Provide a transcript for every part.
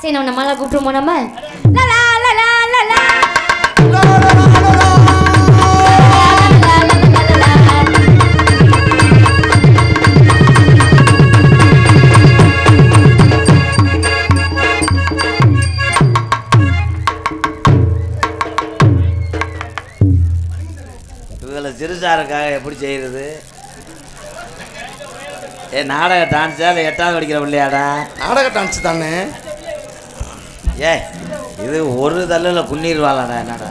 சரி நம்ம நல்லா கூப்பிட்டுருமோ நம்ம லலா லலா லலா சிறுசாருக்காக எப்படி செய்யறது? நாடக டான்ஸா இல்லை 8வது படிக்கிற பிள்ளையாடா? நாடக டான்ஸ் தானே. இது ஒரு தள்ளில் குன்னிடுவாளாடா என்னடா?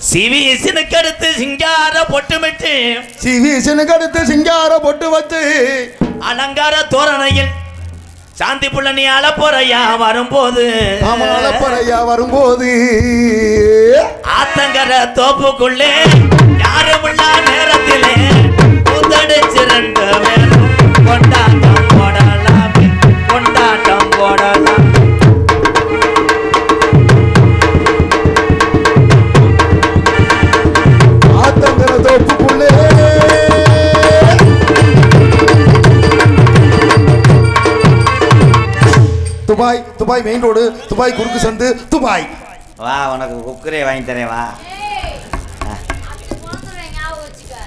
சிவிசனுக்கு அடுத்து சிங்கார பொட்டுமிட்டு சிவிசனுக்கு அடுத்து சிங்கார பொட்டு வச்சு அலங்கார தோரணையில் சாந்தி புள்ள நீ அலப்பறையா வரும்போது ஆத்தங்கர தோப்புக்குள்ளே யாரும் உள்ள நேரத்திலே புத்தடிச்சு 2 பேரும் கொண்டாட்டம் போடலாம் கொண்டாட்டம் போடலாம். ஆத்தங்கர தோப்புக்குள்ளே Dubai Dubai main road Dubai குறுக்கு சந்து துபாய். வா உனக்கு குக்கரே வாங்கி தரேன். வா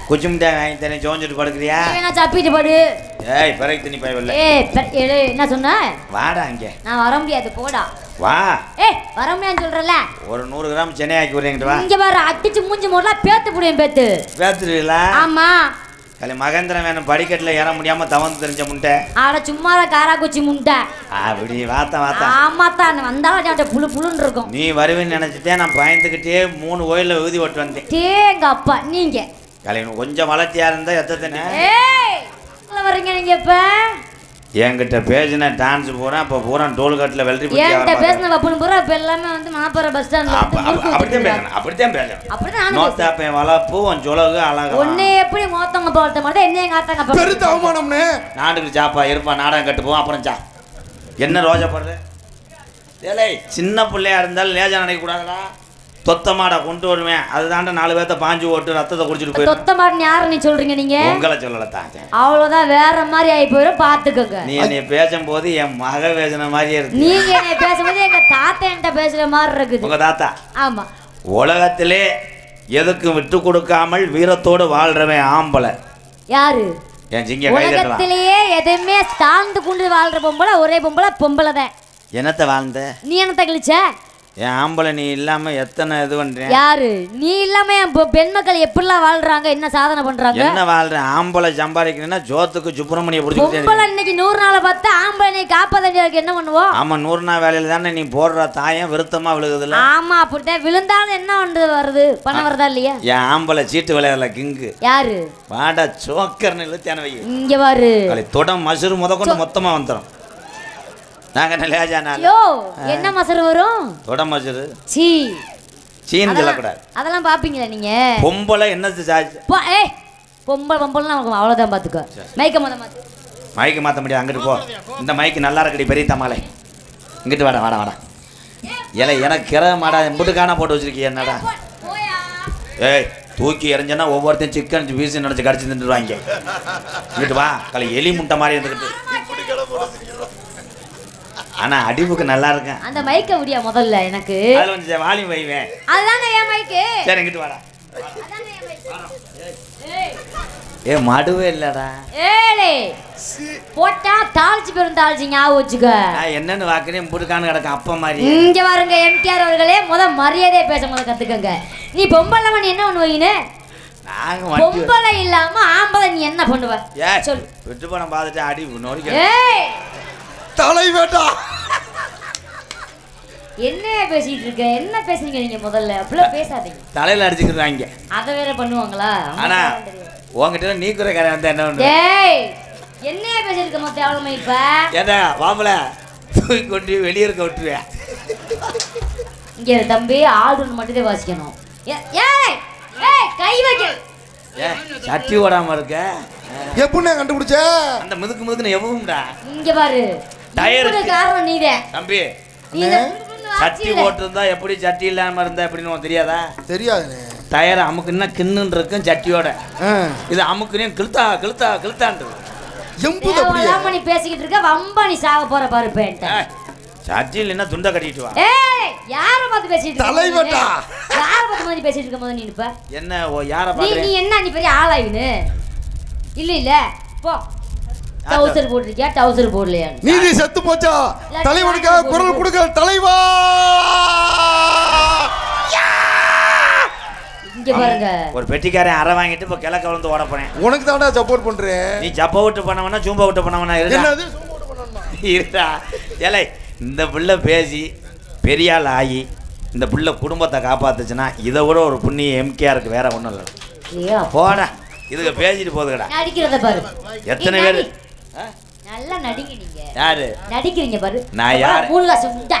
குச்சி மிட்டாய் வாங்கி தரேன். சோஞ்சிட்டு படுக்கிறியா? சப்பிட்டு படு. ஏய் பிறகு தண்ணி பயவில்லை. என்ன சொன்ன? வாடா இங்கே. நான் வர முடியாது போடா. வா. வர முடியாதுன்னு சொல்றல. ஒரு 100 கிராம் சென்னை ஆக்கி வரேங்கிட்டு வா. இங்க பாரு அடிச்சு மூஞ்சி மோடலாம் பேத்து புடியும் பேத்து. பேத்துறீங்களா? ஆமா. கலை மகேந்திரன் வேணும் படிக்கட்டில் ஏற முடியாம தவந்து தெரிஞ்ச முண்டை. ஆட சும்மாத காராக்குச்சி முண்டை. அப்படி வாத்தா. ஆமாத்தான் வந்தாலும் புழு புழுன்னு இருக்கும். நீ வருவேன்னு நினைச்சிட்டே நான் பயந்துக்கிட்டே 3 கோயிலில் விழுதி ஓட்டு வந்தேன். தேங்க அப்பா நீங்க கலை கொஞ்சம் வளர்ச்சியா இருந்தா எத்தனை வரீங்க நீங்க இப்ப? என்கிட்ட பேசின டான்ஸ் பூரா இப்போ பூரா டோல் கட்டில் வெள்ளரி என்கிட்ட பேசின வப்புன்னு பூரா இப்போ எல்லாமே வந்து மாப்பற பஸ் ஸ்டாண்ட்ல அப்படித்தான் பேசணும். நோத்தாப்பேன் வளர்ப்பு உன் சொலகு அழகு ஒன்னே எப்படி மோத்தவங்க போட்ட மாதிரி என்ன எங்க ஆத்தாங்க பெருத்த அவமானம்னு நாட்டுக்கு சாப்பா இருப்பா நாடகம் கட்டுப்போம். அப்புறம் என்ன ரோஜா போடுற? ஏலே சின்ன பிள்ளையா இருந்தாலும் லேஜா நினைக்க கூடாதுடா. தொத்த மாடை கொண்டு வருவேன். அதுதாண்ட 4 பேர்த்த பாஞ்சு ஓட்டு ரத்தத்தை குடிச்சிட்டு போய். தொத்த மாடுன்னு யாரு நீ சொல்றீங்க? நீங்க உங்களை சொல்லலத்தான். அவ்வளவுதான் வேற மாதிரி ஆகி போயிடும் பாத்துக்கோங்க. நீ என்னை பேசும்போது என் மக பேசுன மாதிரியே இருக்கு. நீங்க என்னை பேசும்போது எங்க தாத்தா என்கிட்ட பேசுற மாதிரி இருக்குது. உங்க தாத்தா? ஆமா. உலகத்திலே எதுக்கும் விட்டு கொடுக்காமல் வீரத்தோடு வாழ்றவன் ஆம்பளை யாரு? என் சிங்க உலகத்திலேயே எதுவுமே தாழ்ந்து கொண்டு வாழ்ற பொம்பளை ஒரே பொம்பளை தான். என்னத்தை வாழ்ந்த? நீ என்னத்தை கழிச்ச? என் ஆம்பளை நீ இல்லாம எத்தனை இது பண்றேன்? யாரு நீ இல்லாம என் பெண் மக்கள் எப்படிலாம் வாழ்றாங்க, என்ன சாதனை பண்றாங்க? என்ன வாழ்றேன்? ஆம்பளை சம்பாதிக்கணும்னா ஜோத்துக்கு சுப்பிரமணிய பிடிச்சிட்டு பொம்பளை இன்னைக்கு 100 நாளை பார்த்து ஆம்பளை நீ காப்பாதண்டியாருக்கு என்ன பண்ணுவோம்? ஆமா 100 நாள் வேலையில தானே நீ போடுற தாயம் விருத்தமா விழுகுதுல்ல. ஆமா அப்படித்தான் விழுந்தாலும் என்ன பண்றது வருது பணம் வருதா இல்லையா? என் ஆம்பளை சீட்டு விளையாடல கிங்கு. யாரு? வாடா சோக்கர்னு இழுத்தான வை. இங்க பாரு தொடம் மசுறு முதற்கொண்டு மொத்தமா வந்துடும். நாங்க என்ன மசரு வரும்? தொட மசுறு சீன்னு சொல்லக்கூடாது. அதெல்லாம் பாப்பீங்களா நீங்க? பொம்பளை என்ன பொம்பளை அவ்வளவுதான் பாத்துக்கோ. மைக்க மைக்கு மாத்த முடியாது. அங்கிட்டு போ. இந்த மைக்கு நல்லா இருக்கடி பெரிய தமாலை. இங்கிட்டு வாடா. ஏல எனக்கு கிர மாடா முட்டுக்கான போட்டு வச்சிருக்கீங்க என்னடா? ஏய் தூக்கி எறிஞ்சனா ஒவ்வொருத்தையும் சிக்கன் பீஸ் நினைச்சு கடிச்சு தின்னுடுவாங்க. இங்கிட்டு வா கலை எலி முட்டை மாதிரி இருந்துக்கிட்டு. ஆனா அடிவுக்கு நல்லா இருக்கேன். அந்த மைக்க முடியா முதல்ல எனக்கு அது வந்து வால்யூம் வைவேன். அதுதான் என் மைக்கு. சரி இங்கிட்டு வாடா. மடுவே இல்லடா. ஏலே போட்டா தாளிச்சு பெரும் தாளிச்சு ஞாபகம் வச்சுக்க. என்னன்னு வாக்குறேன் புடுக்கான கிடக்க அப்ப மாதிரி. இங்க பாருங்க எம்டிஆர் அவர்களே மரியாதையை பேச கத்துக்கங்க. நீ பொம்பளை நீ என்ன பண்ணுவீங்க? பொம்பளை இல்லாம ஆம்பளை நீ என்ன பண்ணுவ சொல்லு. விட்டு பணம் பார்த்துட்டு அடி நோடிக்க. தலை வேட்டா என்ன பேசிட்டு இருக்க? என்ன பேசுறீங்க நீங்க? முதல்ல அப்படிலாம் பேசாதீங்க. தலையில அடிச்சுக்கிறாங்க. அத வேற பண்ணுவாங்களா? ஆனா உன்கிட்ட நீக்குற கரை வந்தா என்ன பண்ணுவ? டேய் என்னைய பேசிருக்க மொத்த அவளமை இப்ப ஏடா வாமல தூக்கி கொண்டு வெளிய இருக்க விட்டுறியா? இங்க தம்பி ஆல்ரவுண்ட் மட்டும் தான் வாசிக்கணும். ஏய் ஏய் கை வைக்க. சட்டி ஓடாம இருக்க. எப்படினே கண்டுபிடிச்ச? அந்த முதுக்குன்னு எவ்வளவுடா? இங்க பாரு. டயர் காரணம் நீதான். தம்பி சட்டி ஓட்டுறதா எப்படி சட்டி இல்லாம இருந்தா எப்படின்னு உனக்கு தெரியாதா? தெரியாதுனே. டயர் அமுக்குன்னா கிண்ணுன்னு இருக்கும் சட்டியோட. இது அமுக்குனே கிழுத்தான்றது. எம்புது அப்படியே நீ பேசிக்கிட்டு இருக்க வம்பா நீ சாக போற பாரு பேன்ட்ட சட்டில் என்ன துண்டை கட்டிட்டு வா ஏய் யார பார்த்து பேசிட்டு இருக்க தலைவட்டா யார பார்த்து மாதிரி பேசிட்டு இருக்க போது நீ இப்ப என்ன ஓ யார பாக்குற நீ என்ன நீ பெரிய ஆளாயினு இல்ல போ டவுசர் போட்டுறியா டவுசர் போடலையா நீதி செத்து போச்சா தலைவனுக்கு குரல் கொடுக்க தலைவா இங்க பாருங்க ஒரு பெட்டிக்காரன் அரை வாங்கிட்டு இப்ப கிழக்க வந்து ஓட போறேன் உனக்கு தான்டா சப்போர்ட் பண்றேன் நீ ஜப்ப விட்டு பண்ணவனா ஜூம்ப விட்டு பண்ணவனா என்னது சப்போர்ட் பண்ணணுமா இருடா ஏலே இந்த புள்ள பேசி பெரிய ஆள் ஆகி இந்த புள்ள குடும்பத்தை காப்பாத்துச்சுன்னா இதை விட ஒரு புண்ணிய எம்கேஆருக்கு வேற ஒன்றும் இல்லை போடா இதுக்கு பேசிட்டு போகுதுடா நடிக்கிறத பாரு எத்தனை பேர் நல்லா நடிங்க நீங்க யாரு நடிக்கிறீங்க பாரு நான் யாரு மூணு காசு உண்டா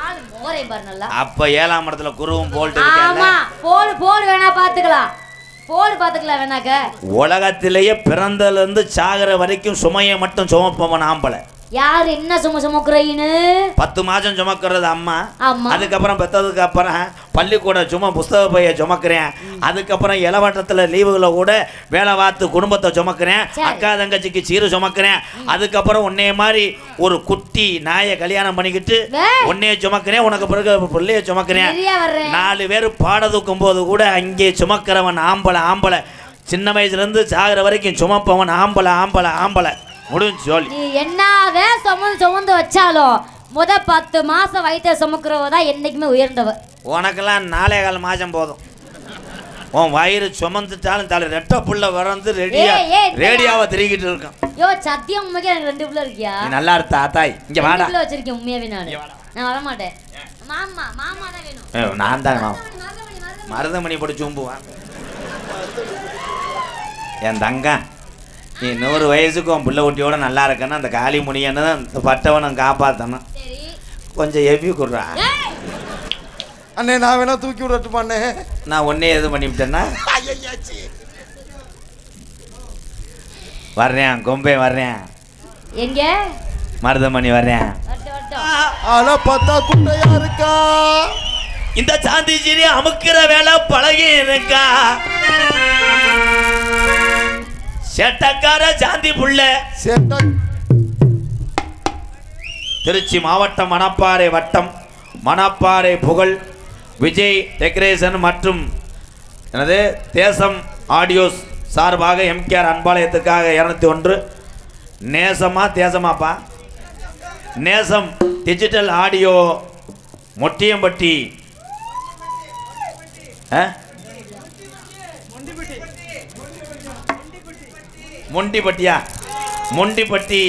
ஆளு மோரே பாரு நல்லா அப்ப 7ஆம் இடத்துல குருவும் போல்ட்டு ஆமா போல் வேணா பாத்துக்கலாம் போல் பாத்துக்கலாம் வேணாக்க உலகத்திலேயே பிறந்ததுல இருந்து சாகர வரைக்கும் சுமையை மட்டும் சுமப்பவன் ஆம்பளை யார் என்ன சுமக்குறீன்னு 10 மாசம் சுமக்கிறது அம்மா ஆமா அதுக்கப்புறம் பெற்றதுக்கு அப்புறம் பள்ளிக்கூட சும்மா புஸ்தக பைய சுமக்கிறேன் அதுக்கப்புறம் இளவட்டத்தில் லீவுகளை கூட வேலை பார்த்து குடும்பத்தை சுமக்கிறேன் அக்கா தங்கச்சிக்கு சீரு சுமக்கிறேன் அதுக்கப்புறம் உன்னைய மாதிரி ஒரு குட்டி நாயை கல்யாணம் பண்ணிக்கிட்டு உன்னைய சுமக்கிறேன் உனக்கு பிறகு பிள்ளைய சுமக்கிறேன் 4 பேர் பாட தூக்கும் போது கூட அங்கே சுமக்கிறவன் ஆம்பளை சின்ன வயசுலேருந்து சாகிற வரைக்கும் சுமப்பவன் ஆம்பளை முடிஞ்சு சொல்லி நீ என்னவே சுமந்து வச்சாலும் 10 மாசம் வயிற்ற சுமக்கிறவ தான் என்னைக்குமே உயர்ந்தவ உனக்கெல்லாம் 4.25 மாசம் போதும் உன் வயிறு சுமந்துட்டாலும் தலை ரெட்ட புள்ள வளர்ந்து ரேடியாவை திருக்கிட்டு இருக்கான் யோ சத்தியம் உண்மைக்கு எனக்கு 2 புள்ள இருக்கியா நீ நல்லா இருத்த தாய் இங்க வாடா புள்ள வச்சிருக்கேன் உண்மையாவே நான் வர மாட்டேன் மாமா தான் வேணும் நான் தான் மருதமணி போட்டு சும்புவான் என் தங்கம் நீ 100 வயசுக்கு உன் பிள்ளை குட்டியோட நல்லா இருக்கன்னு அந்த காளி முனியன்னு அந்த பட்டவனை காப்பாற்றணும் கொஞ்சம் எவ்வி கொடுறா அண்ணே நான் வேணா தூக்கி விடட்டுமாண்ணே நான் ஒன்னே எது பண்ணிவிட்டேன்னா வர்றேன் கொம்பே வர்றேன் எங்க மருதமணி வர்றேன் ஆனா பார்த்தா குட்டையா இருக்கா இந்த சாந்தி சீரி அமுக்கிற வேலை பழகி இருக்கா சேட்டக்கார சாந்தி புள்ள திருச்சி மாவட்டம் மணப்பாறை வட்டம் மணப்பாறை புகழ் விஜய் டெக்கரேஷன் மற்றும் எனது தேசம் ஆடியோஸ் சார்பாக எம்கேஆர் அன்பாலயத்துக்காக 201 தேசமாப்பா நேசம் டிஜிட்டல் ஆடியோ மொட்டியம்பட்டி மொண்டிப்பட்டி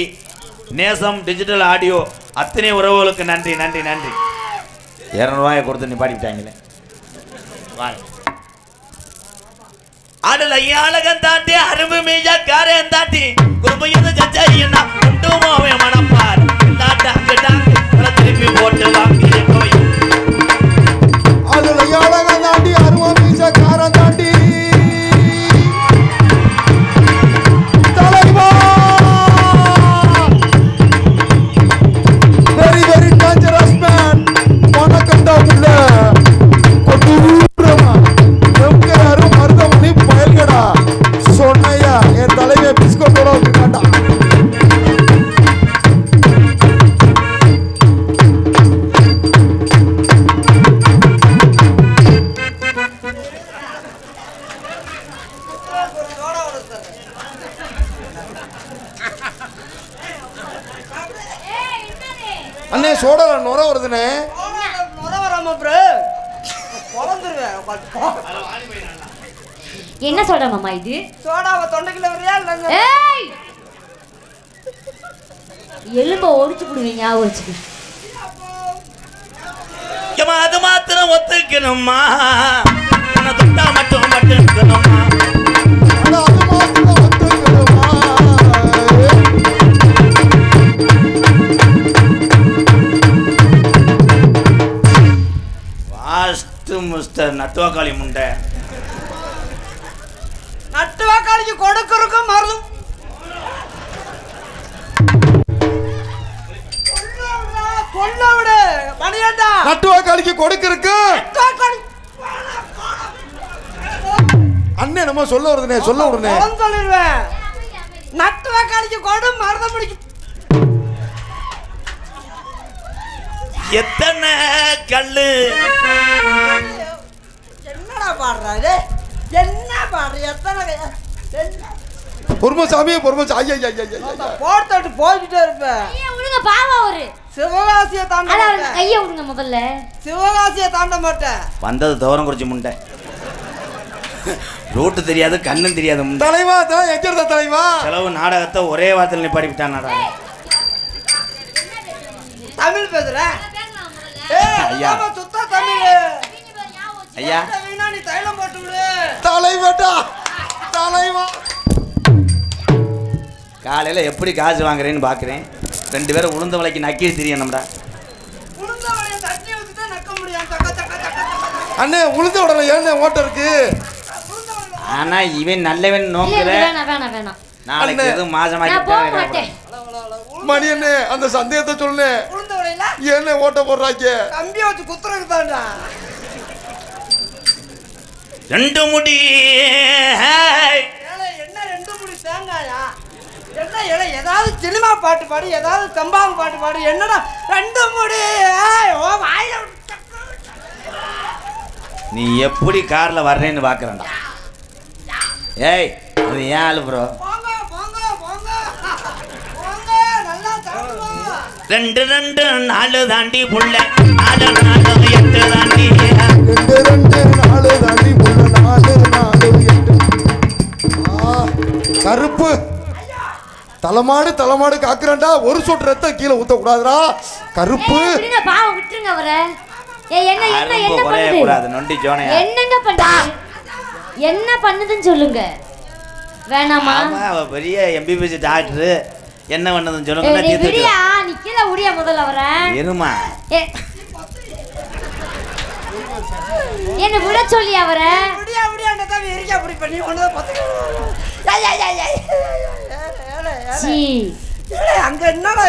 நேசம் டிஜிட்டல் ஆடியோ அத்தனை உறவுகளுக்கு நன்றி 200 ரூபாயை கொடுத்து நிப்பாட்டிவிட்டாங்களே ஆடல அழகன் தாண்டி அரும்பு மீஜா காரன் தாண்டி குருமையது ஜஜ்ஜையனா குண்டுமாவே மணப்பார் திருப்பி போட்டு வாங்கி ஆடல அழகன் தாண்டி அரும்பு மீஜா காரன் தாண்டி very dangerous man வணக்கம்டா புள்ள கொடூரமா எம்கேஆர் மருதமணி பயல்கடா சொன்னையா என் தலைவே பிஸ்கட்டோட வந்துட்டான்டா அண்ணே சோடால நுர வருதுனே நுர வராம ப்ரோ பொளந்துருவேன் என்ன சொல்ற மாமா இது சோடாவை தொண்டைக்குள்ள வரியா இல்ல ஏய் எலும்ப ஒடிச்சு புடுவீங்க ஞாபகம் ஏமா அது மாத்திரம் ஒத்துக்கணுமா என்ன தொட்டா மட்டும் பட்டுக்கணுமா அது மாத்திரம் ஒத்துக்கணுமா மிஸ்டர் நட்டுவாக்காளி முண்டை நட்டுவாக்காளிக்கு கொடுக்கறக்கும் மருதும் கொல்ல விடு பணியண்டா நட்டுவாக்காளிக்கு கொடுக்கறக்கு அண்ணே நம்ம சொல்ல வருதுனே சொல்ல விடுனே சொல்லிடுவேன் நட்டுவாக்காளி வாக்காளிக்கு கொடு மருதம் முடிக்கும். எத்தனை கல்லு என்னடா பாடுறாரு? என்ன பாடுற? எத்தனை பொறுமசாமி பொறுமசாமி போட்டு போய்கிட்டே இருப்பேன். விடுங்க பாவம் அவரு. சிவகாசியை தாண்ட மாட்டேன். கையை விடுங்க முதல்ல. சிவகாசியை தாண்ட மாட்டேன். வந்தது தவறம் குறிச்சு முண்டை. ரூட்டு தெரியாது கண்ணும் தெரியாது முண்டை. தலைவா தான் எங்க தலைவா செலவு நாடகத்தை ஒரே வார்த்தையில் நிப்பாடி விட்டான். தமிழ் பேசுற ஐயா. சுத்த தமிழ் ஐயா நீ தைலம் போட்டு விடு. தலைவட்டா தலைவா காலையில் எப்படி காசு வாங்குறேன்னு பார்க்குறேன். 2 பேரும் உளுந்த வலைக்கு நக்கி தெரியும் நம்மடா. உளுந்த வலையை தண்ணி ஊற்றிட்டா நக்க முடியும். சக்க சக்க சக்க. அண்ணே உளுந்த உடல ஏன் ஓட்ட இருக்கு? ஆனா இவன் நல்லவன் நோக்கல. வேணாம் வேணாம். நாளைக்கு எதுவும் நான் போக மாட்டேன். மணி என்ன அந்த சந்தேகத்தை சொல்லு. உளுந்த வலையில என்ன ஓட்ட போடுறாங்க? கம்பியை வச்சு குத்துறதுக்கு தான்டா. 2 முடி. என்ன 2 முடி தேங்காயா? என்ன ஏதாவது சினிமா பாட்டு பாடு, ஏதாவது தம்பாங்க பாட்டு பாடு. என்னடா 2 முடி? ஓ வாயில நீ எப்படி கார்ல வர்றேன்னு பாக்குறேன்டா. ஏய் அது ஏன் ஆளு ப்ரோ? போங்க போங்க போங்க போங்க நல்லா சாப்பிடுவோம். 2 2 4 தாண்டி புள்ள 4 4 8 தாண்டி 2 2 4 தாண்டி புள்ள 4 4 8. கருப்பு தலைமாடு காக்குறான்டா. ஒரு சொட்டு ரத்தம் கீழே ஊத்த கூடாதுடா. கருப்பு விடுங்க பாவம் விட்டுருங்க அவரை. என்ன பண்ணுது? கூடாது நொண்டி ஜோனையா. என்னங்க பண்ணுது? என்ன பண்ணுதுன்னு சொல்லுங்க. வேணாமா? ஆமா அவ பெரிய எம்பிபிஎஸ் டாக்டர். என்ன பண்ணதுன்னு சொல்லுங்க. நீ விடியா நிக்கல உடியா முதல்ல அவரை. இருமா என்ன விட சொல்லி அவரை. விடியா விடியாண்டா தான் எரிக்கா அப்படி பண்ணி ஒண்ணுதான் பத்து. அங்க என்னடா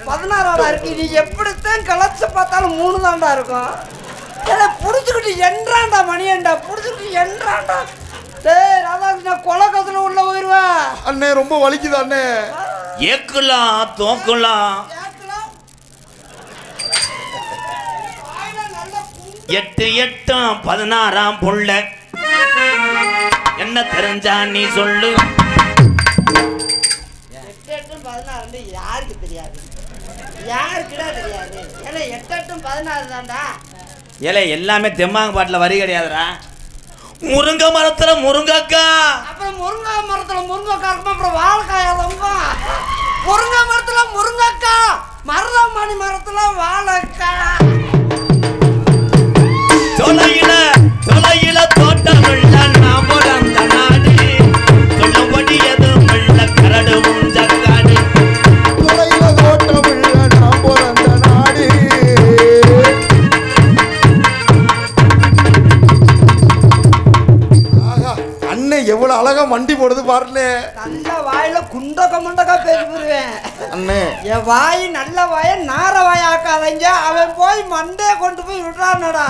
16 இருக்கு. நீ எப்படித்தான் கலச்சு பார்த்தாலும் 3 தாண்டா இருக்கும். புடிச்சுக்கிட்டு என்றாண்டா மணியண்டா புடிச்சுக்கிட்டு என்றாண்டா. டேய் ராதாகிருஷ்ணா கொலக்கத்துல உள்ள போயிருவேன். அண்ணே ரொம்ப வலிக்குது அண்ணே. ஏக்குலாம் தோக்குலாம் 8 8 16 புள்ள. என்ன தெரிஞ்சா நீ சொல்லு. 8 8 16 யாருக்கு தெரியாது? யாருக்குடா தெரியாது? ஏன்னா 8 8 16 தான்டா. ஏலே எல்லாமே தெம்மாங்க பாட்டில் வரி கிடையாதுடா. முருங்கை மரத்துல முருங்கக்கா. அப்புறம் முருங்கை மரத்துல முருங்கக்கா இருக்கும். அப்புறம் வாழைக்காய் இருக்கும். முருங்கை மரத்துல முருங்கக்கா, மருதமணி மரத்துல வாழைக்காய். தொலையில தோட்டம் உள்ள நாம் பிறந்த நாடு. சொல்லும்படி எதுவும் உள்ள கரடு முஞ்சக்காடு. தொலையில தோட்டம் உள்ள நாம் பிறந்த நாடு. அண்ணே எவ்வளவு அழகா மண்டி போடுது பாருங்க. நல்ல வாயில குண்டக்க முண்டக்கா பேசி போடுவேன். அண்ணே என் வாய் நல்ல வாய நார வாயாக்காதீங்க. அவன் போய் மண்டே கொண்டு போய் விடுறானடா.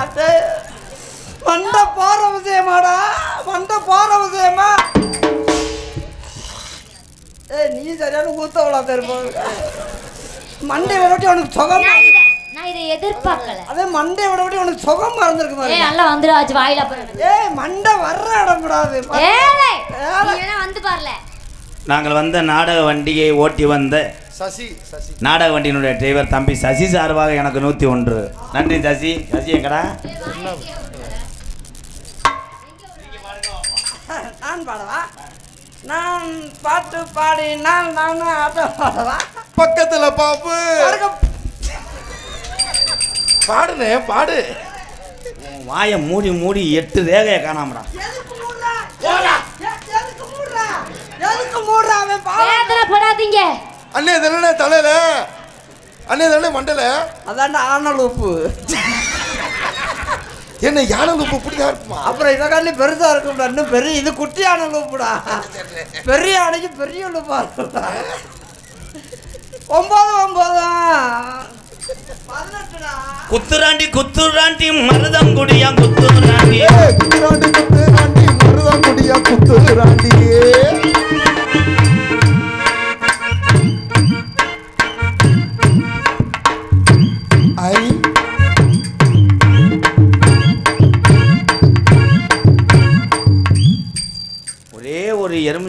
மண்டை போற விஷயமாடா. மண்டை போற விஷயமா? நீ சரியான ஊத்தவளா தெரியும். மண்டை விடட்டி உனக்கு சுகம். நான் இதை எதிர்பார்க்கல. அதே மண்டை விடட்டி உனக்கு சுகம் மறந்துருக்கு பாரு. நல்லா வந்துடாச்சு வாயில போறது. மண்டை வர்ற இடம் கூடாது. வந்து பாருல. நாங்கள் வந்த நாடக வண்டியை ஓட்டி வந்த சசி நாடக வண்டியினுடைய டிரைவர் தம்பி சசி சார்பாக எனக்கு 101. நன்றி சசி. சசி எங்கடா? நான் பாடவா? நான் பாட்டு பாடி நானும் ஆட்டம் பாடவா? பக்கத்துல பாப்பு பாடுனே பாடு. வாயை மூடி 8 ரேகையை காணாமடா. படாதீங்க அண்ணே தானே தலையில. அண்ணே தானே மண்டல. அதான்டா ஆனல் உப்பு. என்ன யானல் உப்பு இப்படிதான் இருக்குமா? அப்புறம் இதை காட்டி பெருசா இருக்கும்டா. இன்னும் பெரிய இது குட்டி ஆனல் உப்புடா. பெரிய அணைக்கு பெரிய உழுப்பா இருக்கும்டா. 9 18 குத்துராண்டி மருதங்குடியா குத்துராண்டி. குத்துராண்டி மருதங்குடியா குத்துராண்டி.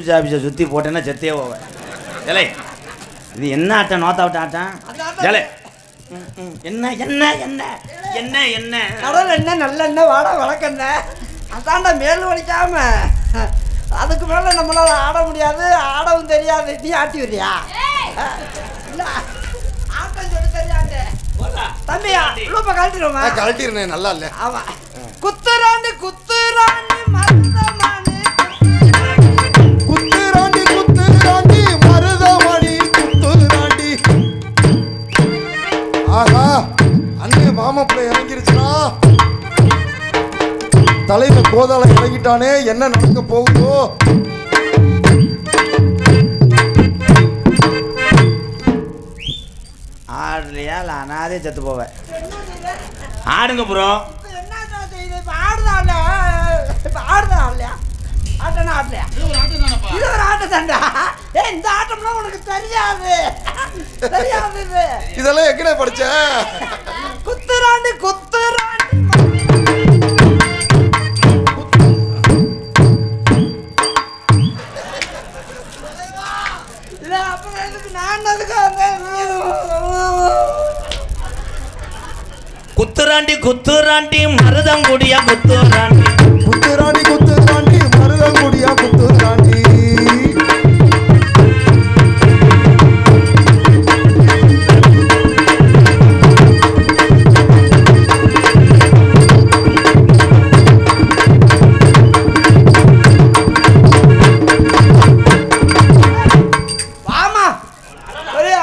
போலீஸ் ஆஃபீஸை சுற்றி போட்டேன்னா செத்தே போவேன். ஏலே இது என்ன ஆட்டம்? நோத்தா விட்ட ஆட்டம். ஏலே என்ன என்ன என்ன என்ன என்ன கடவுள் என்ன நல்ல வாடா வழக்கண்ண அதான்டா மேல் வலிக்காம அதுக்கு மேலே நம்மளால ஆட முடியாது, ஆடவும் தெரியாது. நீ ஆட்டி வரியா? இல்லை ஆட்டம் சொல்லி தெரியாது தம்பியா. இப்போ கழட்டிடுவோமா? கழட்டிடுறேன், நல்லா இல்லை. ஆமாம். குத்துராண்டு குத்துராண்டு மருதமணி குத்துராண்டி குத்துராண்டி மருதமணி குத்துராண்டி. ஆஹா, அண்ணே மாமப்பிள்ளை இறங்கிருச்சுனா. தலைவர் கோதால இறங்கிட்டானே, என்ன நடக்க போகுதோ? ஆடலையா இல்லை அனாதே செத்து போவேன். ஆடுங்க ப்ரோ. இதெல்லாம் எங்கடா படிச்ச? குத்துராண்டு குத்துராண்டு குத்துராண்டி குத்துராண்டி மருதங்குடியா குத்துராண்டி குத்துராண்டி குத்துராண்டி மருதங்குடியா குத்துராண்டி.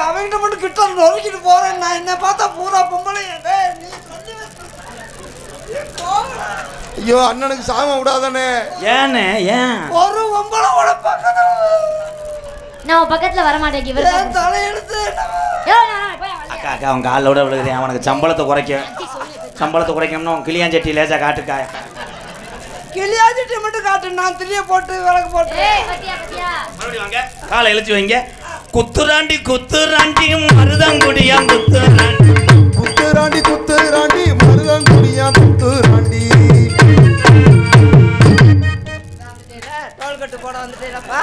அவங்கிட்ட மட்டும் கிட்ட நொறுக்கிட்டு போறேன். நான் என்ன பார்த்தா பூரா பொம்பளை. ஐயோ, அண்ணனுக்கு சாம விடாதானே? ஏன்னு ஏன் ஒரு பொம்பளை பக்கத்துல நான் பக்கத்துல வர மாட்டேன். இவர் தலையெழுத்து அக்கா அக்கா அவன் காலில் விட விழுகிறேன். அவனுக்கு சம்பளத்தை குறைக்கணும்னு அவன் கிளியாஞ்சட்டி லேசா காட்டுக்கா. கிளியாஞ்சட்டி மட்டும் காட்டு, நான் திரிய போட்டு விளக்கு போட்டு காலை இழுச்சி வைங்க. குத்துராண்டி குத்துராண்டி மருதங்குடியா குத்துராண்டி குத்துராண்டி குத்துராண்டி மருதங்குடியா குத்துராண்டி. டோல்கட்டு போட வந்துட்டேப்பா.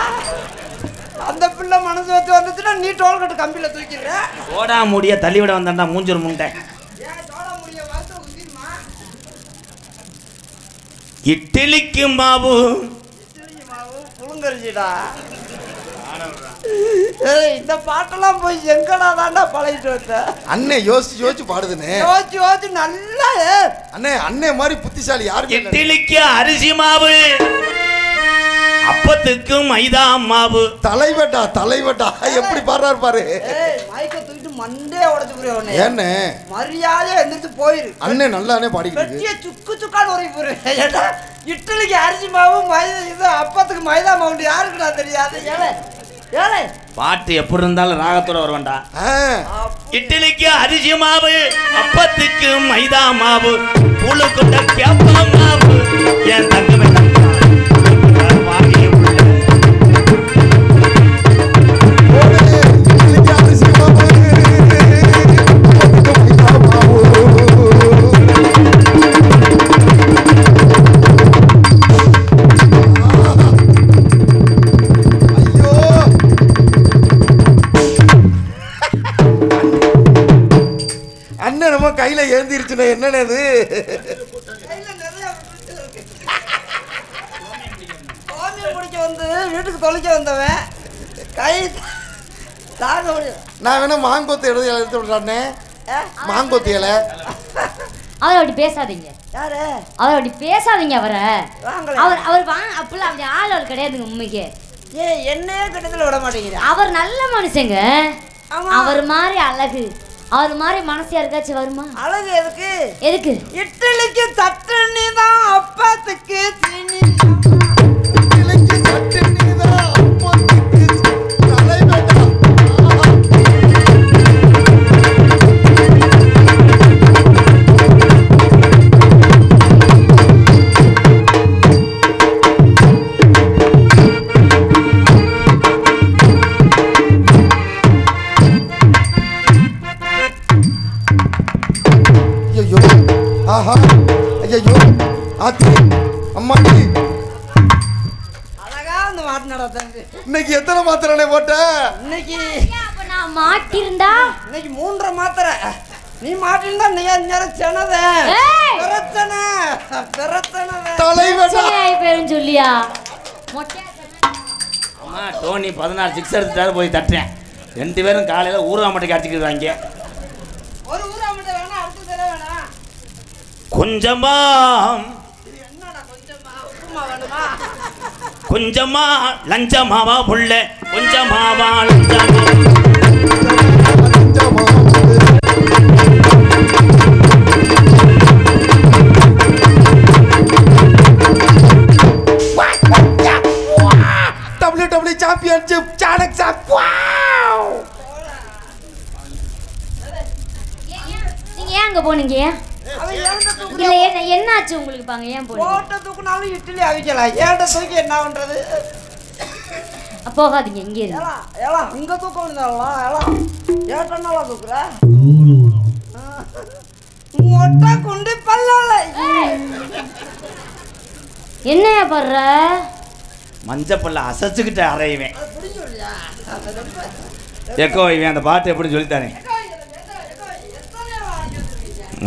அந்த பிள்ளை மனசு வச்சு வந்துச்சுன்னா நீ டோல்கட்டு கம்பியில தூக்கிடுற. ஓடா முடிய தள்ளிவிட வந்தாண்டா மூஞ்சூர் முண்டை. இட்லிக்கு மாவு புழுங்கரிச்சிடா. இந்த பாட்டெல்லாம் போய் எங்கடா தாண்டா பழகிட்டு வந்த? அண்ணே யோசிச்சு யோசிச்சு பாடுதுனே. யோசிச்சு யோசிச்சு நல்லா. அண்ணே அண்ணே மாதிரி புத்திசாலி யாரு? இட்லிக்கு அரிசி மாவு, அப்பத்துக்கு மைதா மாவு. தலைவட்டா தலைவட்டா எப்படி பாடுறாரு பாரு. மைக்க தூக்கிட்டு மண்டே உடச்சு புரிய. ஏன்னு மரியாதையா எந்திரிச்சு போயிரு. அண்ணே நல்லானே பாடிக்கிட்டு சுக்கு சுக்கான்னு உரைக்கு போயிரு. இட்லிக்கு அரிசி மாவு, மைதா இது அப்பத்துக்கு மைதா மாவு யாருக்குடா தெரியாது? ஏழை பாட்டு எப்படி இருந்தாலும் ராகத்தோட வருவேன்டா. இட்லிக்கு அரிசி மாவு, அப்பத்துக்கு மைதா மாவு, புழுக்குண்ட கேப்ப மாவு. என் தங்கமே கையில ஏந்திருச்சுன என்னது? வந்து வீட்டுக்கு தொலைக்க வந்தவன் கை தாங்க முடியும். நான் வேணா மாங்கொத்து எடுத்து விடுறானே. மாங்கொத்து இலை. அவரை அப்படி பேசாதீங்க. யாரு அவரை அப்படி பேசாதீங்க. அவரை அவர் அவர் அப்படிலாம் அப்படி ஆள் அவர் கிடையாதுங்க. உண்மைக்கு என்னையே கிட்டத்துல விட மாட்டேங்கிறேன். அவர் நல்ல மனுஷங்க. அவர் மாதிரி அழகு, அவர் மாதிரி மனசு யாருக்காச்சும் வருமா? அழகு எதுக்கு? எதுக்கு? இட்லிக்கு தட்டுனி தான், அப்பத்துக்கு தீனி. இட்லிக்கு தட்டுனி தான், அப்பத்துக்கு தலைவடா. ஆஹா ஐயோ ஆத்தி அம்மாடி அழகா அந்த மாட்டு இன்னைக்கு எத்தனை மாத்திரை போட்ட? இன்னைக்கு அப்ப நான் மாட்டிருந்தா இன்னைக்கு 3 மாத்திரை. நீ மாட்டிருந்தா நேரம் செனத பிரச்சனை தலைவனா பேரும் சொல்லியா அம்மா டோனி 16 6 எடுத்துட்டாரு போய் தட்டுறேன். 2 பேரும் காலையில ஊரா மட்டும் அடிச்சுக்கிடுவாங்க. ஒரு ஊரா மட்டும் வேணா அடுத்து தர வேணா கொஞ்சமா என்னடா கொஞ்சமா உப்புமா வேணுமா கொஞ்சமா லஞ்சமாவா புள்ள கொஞ்சமாவா லஞ்சமா WWE Championship சாணக் சாப். நீங்க ஏன் அங்க போனீங்க? இல்ல என்ன ஆச்சு உங்களுக்கு? பாங்க ஏன் போனீங்க? போட்ட தூக்குனாலும் இட்லி அவிக்கலாம். ஏன்ட தூக்கி என்ன பண்றது? போகாதீங்க இங்க இருங்க. ஏலா இங்க தூக்க வேண்டாம்ல. ஏலா ஏட்டனால தூக்குற? மொட்டை குண்டி பல்லல. என்னையா பண்ற? மஞ்சப்பல்ல அசைச்சுக்கிட்டு அறையுவேன். எக்கோ இவன் அந்த பாட்டு எப்படி சொல்லித்தானே?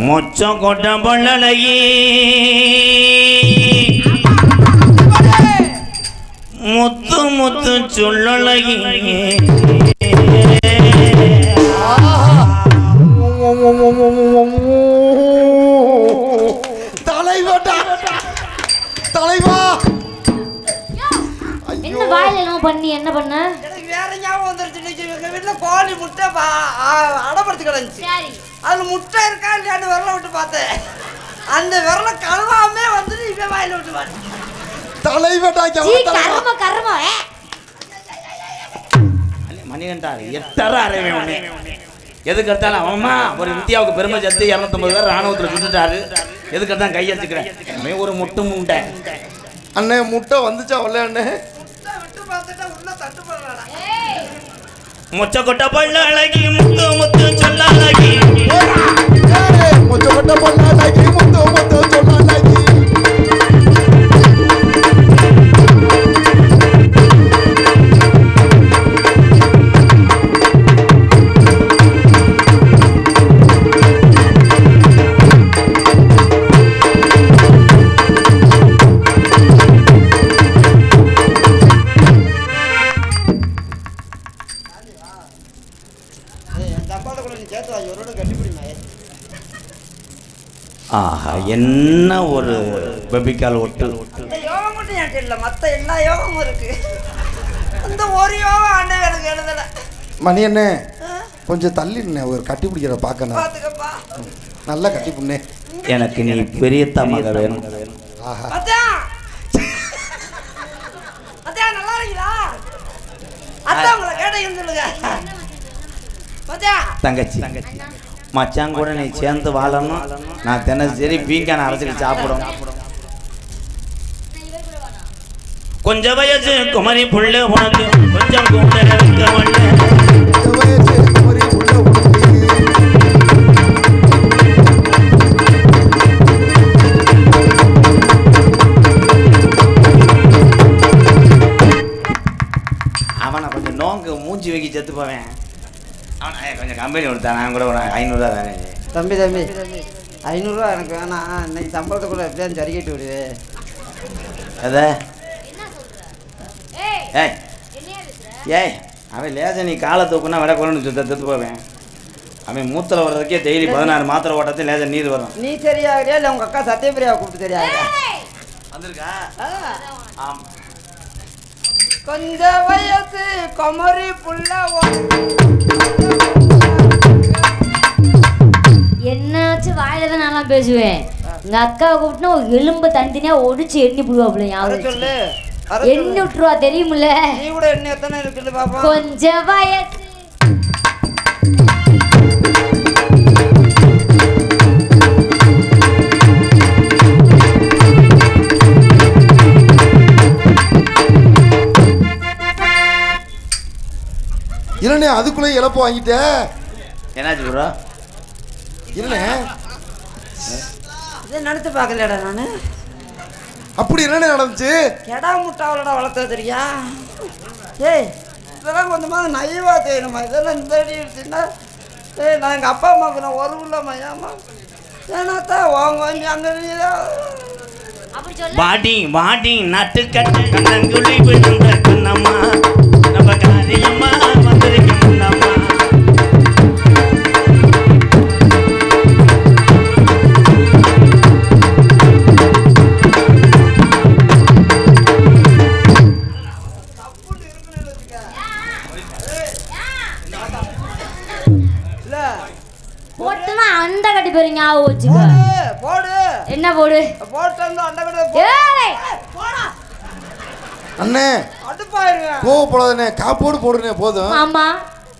மொச்சம் கொட்டம் பொள்ளலகி முத்து முத்து சொல்லலகி தலைவா என்ன வாயில எல்லாம் பண்ணி என்ன பண்ண? எனக்கு வேற ஞாபகம் வந்துருச்சு. எங்க வீட்டுல கோழி முட்டை அடப்படுத்து கிடந்துச்சு. அதுல முட்டை இருக்கா இல்லையான்னு விரல விட்டு பார்த்தேன். அந்த விரல கழுவாமே வந்துட்டு இவன் வாயில விட்டு பார்த்தேன். தலைவடா கர்ம கர்ம மணிகண்டா எத்தர அறைவேன் உடனே எதுக்கு எடுத்தாலும் அவமா ஒரு இந்தியாவுக்கு பெருமை சேர்த்து 250 பேர் ராணுவத்தில் சுட்டுட்டாரு. எதுக்கு எடுத்தான் கையெழுத்துக்கிறேன் ஒரு முட்டு முண்டை அண்ணே முட்டை வந்துச்சா வரல அண்ணே? முட்டை விட்டு பார்த்துட்டா உள்ள தட்டு போடுறாடா. மொச்ச கொட்ட பள்ள அழகி முத்து முத்து சொல்ல அழகி மொச்ச கொட்ட பள்ள அழகி முத்து முத்து சொல்ல அழகி ஆஹா என்ன ஒரு பெபிக்கால் ஒட்டு. இந்த யோகம் மட்டும் எனக்கு இல்லை, மற்ற எல்லா யோகமும் இருக்கு. இந்த ஒரு யோகம் ஆண்டே எனக்கு எழுதலை. மணி அண்ணே கொஞ்சம் தள்ளிடுண்ணே, ஒரு கட்டி பிடிக்கிற பார்க்கணும். பார்த்துக்கப்பா நல்லா கட்டி புண்ணே. எனக்கு நீ பெரிய தமாக வேணும். ஆஹா அதான் அதான் நல்லா இருக்கீங்களா? அதான் உங்களை கேட்டீங்கன்னு சொல்லுங்க. தங்கச்சி மச்சான் கூட நீ சேர்ந்து வாழணும். நான் தினசரி பீங்கான அரைச்சிட்டு சாப்பிடும். கொஞ்சம் வயசு குமரி புள்ள உனக்கு கொஞ்சம் கூட்ட அவனை கொஞ்சம் நோங்க மூஞ்சி வைக்கி செத்து போவேன். அவனை கொஞ்சம் கம்பெனி கொடுத்தா நான் கூட ஒரு 500 ரூபா வேணும். தம்பி 500 ரூபா எனக்கு வேணாம். இன்னைக்கு சம்பளத்தை கூட எப்படியாவது சரி கட்டி விடுவே. அத ஏய் ஏய் அவன் லேச நீ காலை தூக்குனா விட கொண்டு செத்து போவேன். அவன் மூத்திர வர்றதுக்கே டெய்லி 16 மாத்திரை ஓட்டத்தையும் லேச நீர் வரும். நீ சரியாகிறியா இல்லை உங்க அக்கா சத்யபிரியா கூப்பிட்டு சரியாகிறியா? வந்திருக்கா? ஆமாம். கொஞ்சம் வயசு குமரி புள்ள என்னாச்சு? வாயில தான் நல்லா பேசுவேன். எங்க அக்காவை கூப்பிட்டுனா ஒரு எலும்பு தனித்தனியா ஒடிச்சு எண்ணி போடுவாப்புல. சொல்லு எண்ணி விட்டுருவா தெரியுமில்ல? நீ கூட எண்ணி எத்தனை இருக்குல்ல பாப்பா. கொஞ்சம் வயசு இல்லண்ணே அதுக்குள்ளே இழப்பு வாங்கிட்ட. என்னாச்சு ப்ரோ? இல்லண்ணே இதை நடத்து பார்க்கலடா நான். அப்படி என்னண்ணே நடந்துச்சு? கெடா முட்டாவலடா வளர்த்தது தெரியா? ஏய் இதெல்லாம் கொஞ்சமாக நைவா செய்யணுமா? இதெல்லாம் இந்த அடி இருந்துச்சுன்னா ஏய் நான் எங்கள் அப்பா அம்மாவுக்கு நான் வருவில்லம்மா. ஏம்மா ஏன்னாத்தான் வாங்க வாங்கி அங்கே வாடி வாடி நட்டு கட்டு கண்ணங்குழி விழுந்த கண்ணம்மா நம்ம காரியம்மா வந்திருக்க முன்னம்மா. போட்டுனா அண்டை கட்டி போய் ஞாபகம் வச்சுக்க. போடு என்ன போடு போட்டு வந்து அண்டை கட்டி போடா. அண்ணே அடுப்பாயிருங்க. கோவப்படாதண்ணே, காப்போடு போடுனே போதும். ஆமா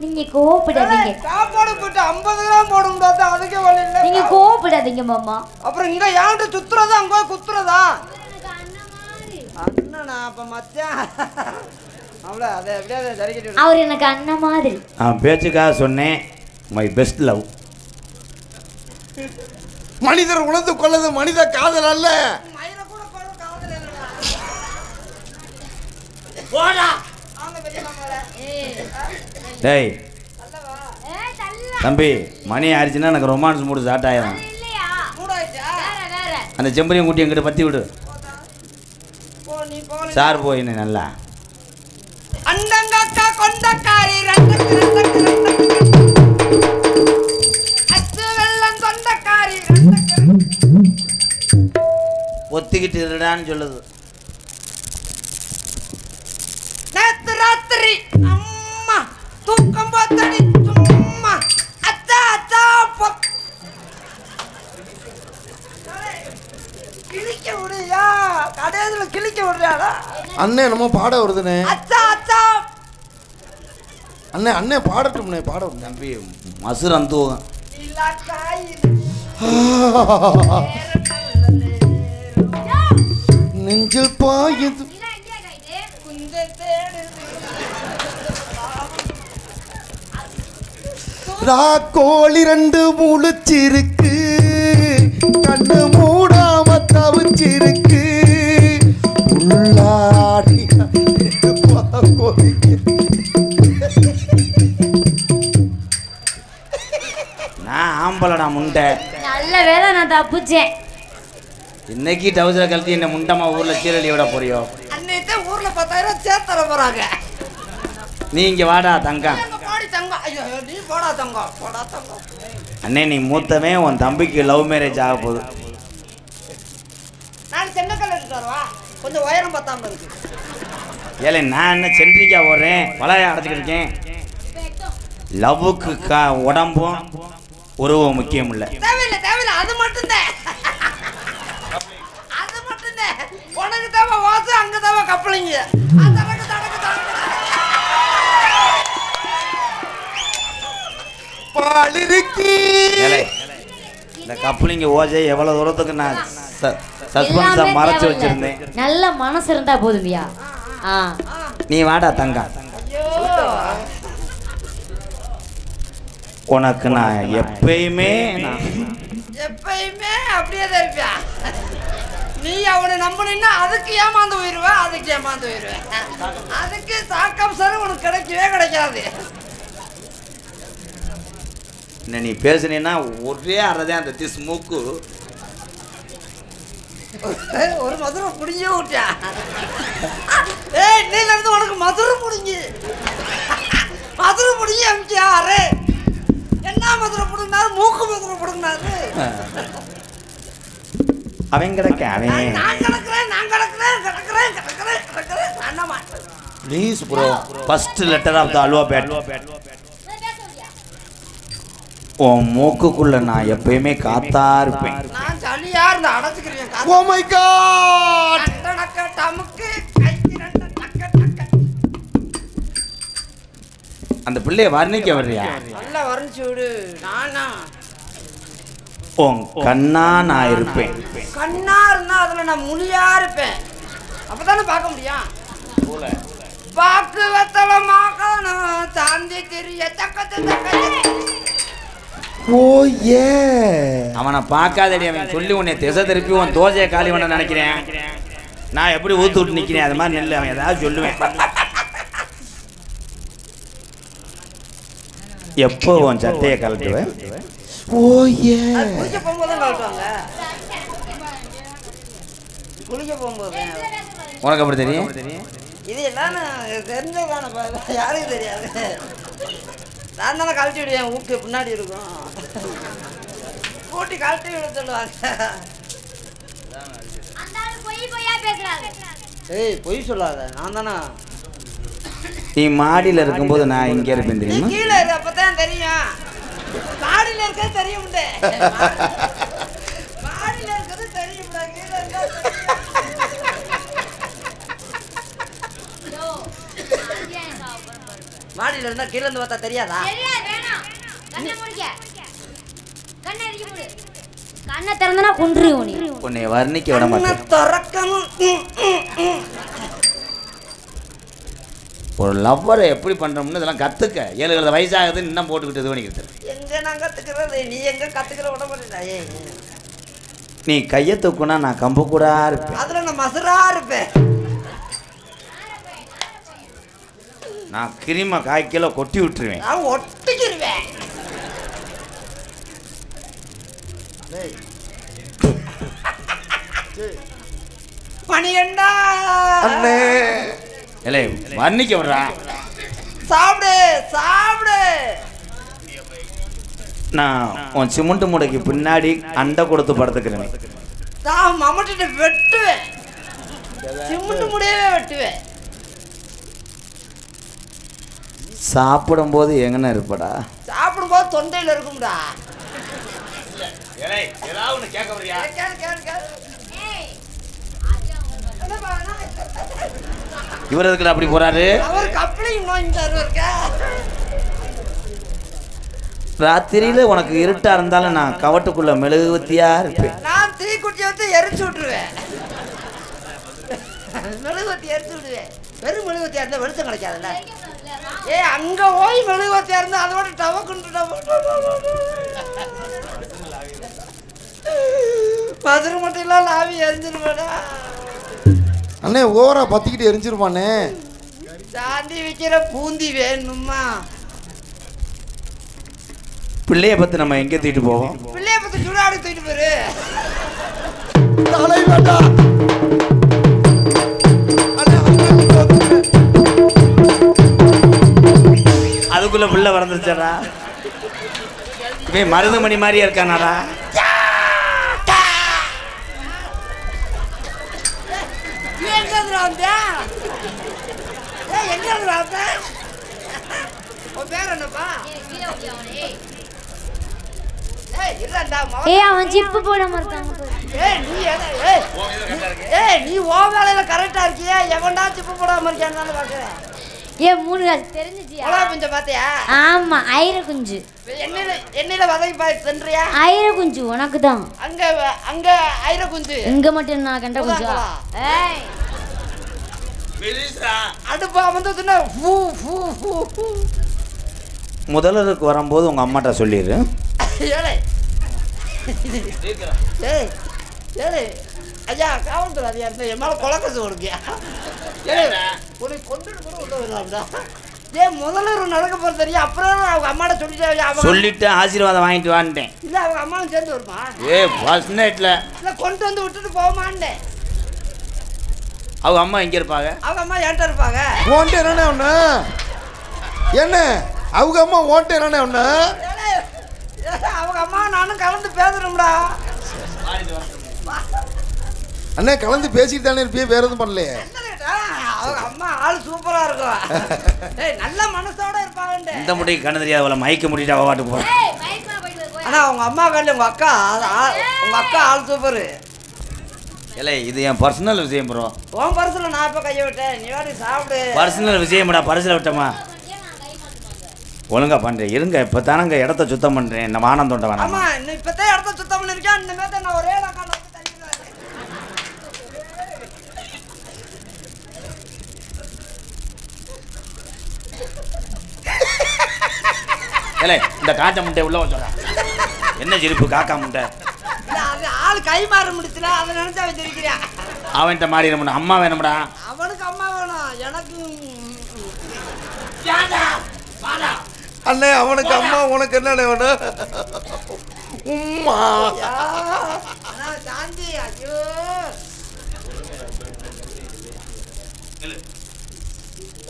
நீங்க கோவப்படாதீங்க. சாப்பாடு போட்டு 50 கிராம் போடுங்க. அதுக்கே வழி இல்லை. நீங்க கோவப்படாதீங்க மாமா. அப்புறம் இங்க ஏன்ட்டு சுத்துறதா அங்க குத்துறதா? அண்ணனா அப்ப மச்சான் அவ்வளோ அதை எப்படியாவது சரி கட்டி. அவர் எனக்கு அண்ணன் மாதிரி. நான் பேச்சுக்காக சொன்னேன் மை பெஸ்ட் லவ். மனிதர் உணர்ந்து கொள்ளது மனித காதல் அல்ல. மயில கூட கொள்ள காதல் இல்லடா. போடா. ஆங்க பெரிய மாமால. டேய் அல்லவா? தம்பி மணி ஆயிடுச்சுன்னா எனக்கு ரொமான்ஸ் மூடு ஸ்டார்ட் ஆயிடும். இல்லையா மூடாயிச்சா? வேற அந்த செம்பரியும் கூட்டி எங்கிட்ட பற்றி விடு. போ நீ போ. சார் போயின்னு நல்லா அண்டங்கக்கா கொண்டக்காரி ரண்டக்கு அத்து வெள்ளம் கொண்டக்காரி ரண்டக்கு ஒத்திக்கிட்டு இருடான்னு சொல்லுது. நேத்து ராத்திரி அம்மா தூக்கம் பார்த்தடி சும்மா அத்தா அத்தா கிழிக்க விடுயா. கடையில கிழிக்க விடுறியாடா? அண்ணே நம்ம பாட வருதுண்ணே. அத்தா அத்தா அண்ணே அண்ணே பாடட்டும்ண்ணே, பாட வருது. தம்பி மசுரம் தூவும். நெஞ்சில் பாயுது ராக்கோழி 2 முழிச்சிருக்கு, கண்ணு மூடாம தவிச்சிருக்கு, உள்ளாடி நான் ஆம்பளடா முண்டை. நல்ல வேளை நான் தப்பிச்சேன். இன்னைக்கு டவுசரை கழட்டி என்ன முண்டமா ஊர்ல சீரழி விட போறியோ? அன்னைக்கு ஊர்ல 10,000 சேர்த்து தர போறாங்க. நீ இங்க வாடா தங்கம். பாடி தங்கம். ஐயோ நீ போடா தங்கம், போடா தங்கம். அண்ணே நீ மூத்தவன், உன் தம்பிக்கு லவ் மேரேஜ் ஆக போகுது. நான் சென்னக்கல் எடுத்து வரவா? கொஞ்சம் உயரம் பத்தாம இருக்கு. ஏலே நான் என்ன சென்ட்ரிக்கா ஓடுறேன், வளைய அடைச்சிக்கிட்டு இருக்கேன். லவ்வுக்கு உடம்பும் உருவம் முக்கியம் இல்லை. தேவையில்லை தேவையில்லை, அது மட்டும்தான். அது மட்டும்தான். உனக்கு தேவை வாசு, அங்க தேவை கப்பலிங்க. பால் இருக்கு. இந்த கப்பலிங்க ஓஜை எவ்வளவு தூரத்துக்கு நான் சஸ்பென்ஸா மறைச்சு வச்சிருந்தேன். நல்ல மனசு இருந்தா போதுமியா. நீ வாடா தங்கம். உனக்கு நான் எப்பயுமே அப்படியே தான் இருப்பியா? நீ அவனை நம்பினா அதுக்கு ஏமாந்து போயிருவ, அதுக்கு ஏமாந்து போயிருவேன். அதுக்கு சாக்கம்சம் உனக்கு கிடைக்கவே கிடைக்காது. என்ன நீ பேசுனீன்னா ஒரே அறதான் அந்த திஸ் மூக்கு. ஒரு மதுரை புடிஞ்சே விட்டியா? ஏய் இன்னையில இருந்து உனக்கு மதுரை புடிங்கி, மதுரை புடிங்கி அமிச்சியா? அரே என்ன மதுரை புடுங்கினாரு? மூக்கு மதுரை புடுங்கினாரு. அவன் கிடக்க அவன். நான் கிடக்குறேன், நான் கிடக்குறேன், கிடக்குறேன், கிடக்குறேன், கிடக்குறேன். நான் மாட்டேன். Please bro, first letter of the alphabet. உன் மூக்குக்குள்ள நான் எப்பயுமே காத்தா இருப்பேன். நான் சளியா இருந்து அடைச்சுக்கிறேன். Oh my God. டக்க டமுக்கு கைக்கு ரெண்டு டக்க டக்க. அந்த பிள்ளைய வர்ணிக்க வர்றியா? நல்லா வர்ணிச்சு விடு. நானா உன் கண்ணா நான் இருப்பேன். கண்ணா இருந்தா அதுல நான் முனியா இருப்பேன். அப்பதானே பார்க்க முடியும். பாக்கு வெத்தல மாக்கணும் தாண்டி தெரிய தக்க. ஓ ஏ அவனை பார்க்காதடி, அவன் சொல்லி உன்னை திசை திருப்பி உன் தோசையை காலி பண்ண நினைக்கிறேன். நான் எப்படி ஊத்து விட்டு நிற்கிறேன், அது மாதிரி நெல் அவன் ஏதாவது சொல்லுவேன். எப்போ உன் சட்டையை கழட்டுவேன்? ஓ ஏ குளிக்க போகும்போது தான் கழட்டுவாங்க. குளிக்க போகும்போது உனக்கு அப்படி தெரியும்? இது எல்லாம் தெரிஞ்சதானே, யாருக்கு தெரியாது. நான் தானே கழட்டி விடுவேன், ஊக்கு பின்னாடி இருக்கும், கூட்டி கழட்டி விட சொல்லுவாங்க. ஏய் பொய் சொல்லாத, நான் தானே. நீ மாடியில் இருக்கும்போது நான் இங்கே இருப்பேன் தெரியுமா? கீழே இரு, அப்பதான் தெரியும். மாடியில் இருக்கிறது தெரியும், மாடியில் இருக்கிறது தெரியும், கீழே இருக்கா மாடியில் இருந்தா கீழே இருந்து பார்த்தா தெரியாதா? கண்ணை திறந்தனா கொன்றுவோம். உன்னை வர்ணிக்க விட மாட்டேன். திறக்கணும். ஒரு லவ்வரை எப்படி பண்றோம்னு இதெல்லாம் கத்துக்க. 7 வயசாகுது இன்னும் போட்டுக்கிட்டு இது பண்ணிக்கிறது. எங்க நான் கத்துக்கிறது, நீ எங்க கத்துக்கிற விட மாட்டேன். நீ கையை தூக்குனா நான் கம்பு கூட இருப்பேன். அதுல நான் மசுரா இருப்பேன். நான் கிரிமை 1/4 கிலோ கொட்டி விட்டுருவேன். நான் ஒட்டிக்கிருவேன். பனிரெண்டா இல்லை வர்ணிக்க விடுறா. சாப்பிடு சாப்பிடு. நான் உன் சிமெண்ட் மூடைக்கு பின்னாடி அண்டை கொடுத்து படுத்துக்கிறேன். நான் மம்மட்டிட்ட வெட்டுவேன், சிமெண்ட் முடியவே வெட்டுவேன். சாப்பிடும்போது எங்கன்னு இருப்படா? சாப்பிடும்போது தொண்டையில் இருக்கும்டா. இவர் எதுக்குடா அப்படி போறாரு? அவர் கப்ளிங் நோய்ந்தாரு. ராத்திரியில உனக்கு இருட்டா இருந்தாலும் நான் கவட்டுக்குள்ள மெழுகுவத்தியா இருப்பேன். நான் தீக்குட்டியை வந்து எரிச்சு விட்டுருவேன், மெழுகுவத்தி எரிச்சு விடுவேன். வெறும் மெழுகுவத்தியா இருந்தா வெளிச்சம் கிடைக்காதுல்ல. ஏ அங்க போய் மெழுகுவத்தியா இருந்தா அதோட டவக்குண்டு மதுரை மட்டும் இல்ல லாவி எரிஞ்சிருவேடா. அண்ணே ஓவரா பத்திக்கிட்டு எரிஞ்சிருப்பானே. சாந்தி வைக்கிற பூந்தி வேணுமா? பிள்ளைய பத்தி நம்ம எங்க தூக்கிட்டு போவோம்? பிள்ளைய பத்தி சுடாடி தூக்கிட்டு போயிரு. தலை வேண்டா. அதுக்குள்ள பிள்ளை வளர்ந்துருச்சாடா. இவன் மருதுமணி மாதிரியா இருக்கானாடா. அவன் ஜிப்பு போடாம இருக்காங்க. நீ ஓ வேலையில கரெக்டா இருக்கியா? எவன்டா ஜிப்பு போடாம இருக்கியான்னு பாக்குறேன். ஏன் 3 காசு தெரிஞ்சிச்சு? கொஞ்சம் பாத்தியா? ஆமா, ஐர குஞ்சு. எண்ணெயில வதக்கி பாத்து தின்றியா? ஐர குஞ்சு உனக்கு தான். அங்க அங்க ஐர குஞ்சு, இங்க மட்டும் நான் கண்ட குஞ்சா? ஏய் அடுப்பா வந்து முதல்வருக்கு வரும்போது உங்க அம்மாட்ட சொல்லிடு. ஐயா காவல்துறை அதிகாரி என் மேல கொலக்கசு கொடுக்கியா? உனக்கு கொண்டுட்டு கூட உள்ள வருவாங்கடா. ஏன் முதல்வர் நடக்க போறது தெரியும். அப்புறம் அவங்க அம்மாட்ட சொல்லிட்டு ஆசீர்வாதம் வாங்கிட்டு வான்ட்டேன். இல்ல அவங்க அம்மாவும் சேர்ந்து வருமா? ஃபர்ஸ்ட் நைட்ல இல்ல கொண்டு வந்து விட்டுட்டு போமாண்டேன். அவங்க அம்மா எங்க இருப்பாங்க? அவங்க அம்மா என்கிட்ட இருப்பாங்க. ஓன்ட்டே என்னண்ணே ஒண்ணு? என்ன அவங்க அம்மா ஓன்ட்டே என்னண்ணே ஒண்ணு? அவங்க அம்மா நானும் கலந்து பேசுறோம்டா. அண்ணே கலந்து பேசிட்டு தானே இருப்பியே, வேற எதுவும் பண்ணலையே? அவங்க அம்மா ஆள் சூப்பரா இருக்கும். நல்ல மனசோட இருப்பாங்க. இந்த முடிக்கு கண்ணு தெரியாத மயக்க முடிட்டு அவ பாட்டுக்கு போற. ஆனா அவங்க அம்மா கல்ல உங்க அக்கா ஆள் சூப்பர். இல்லை இது என் பர்சனல் விஷயம் ப்ரோ. உன் பர்சனல் நான் இப்ப கையை விட்டேன், நீ வாடி சாப்பிடு. பர்சனல் விஷயம்டா, பர்சனல் விட்டமா ஒழுங்கா பண்றேன். இருங்க இப்போ தானங்க இடத்த சுத்தம் பண்றேன். என்ன வானம் தோண்ட வேணாம். ஆமா இன்னும் இப்பதான் இடத்த சுத்தம் பண்ணிருக்கேன். இனிமே தான் நான் ஒரே கால வந்து தள்ளிடுவேன். இல்லை இந்த காஞ்ச முட்டை உள்ள வச்சோடா. என்ன சிரிப்பு காக்கா முட்டை? அது ஆள் கை மாற முடிச்சுல, அதை நினைச்சா வச்சிருக்கிறியா? அவன்கிட்ட மாறி நம்ம அம்மா வேணும்டா. அவனுக்கு அம்மா வேணும், எனக்கு அண்ணே அவனுக்கு அம்மா உனக்கு என்னண்ணே வேணும்? உம்மா சாந்தி ஐயோ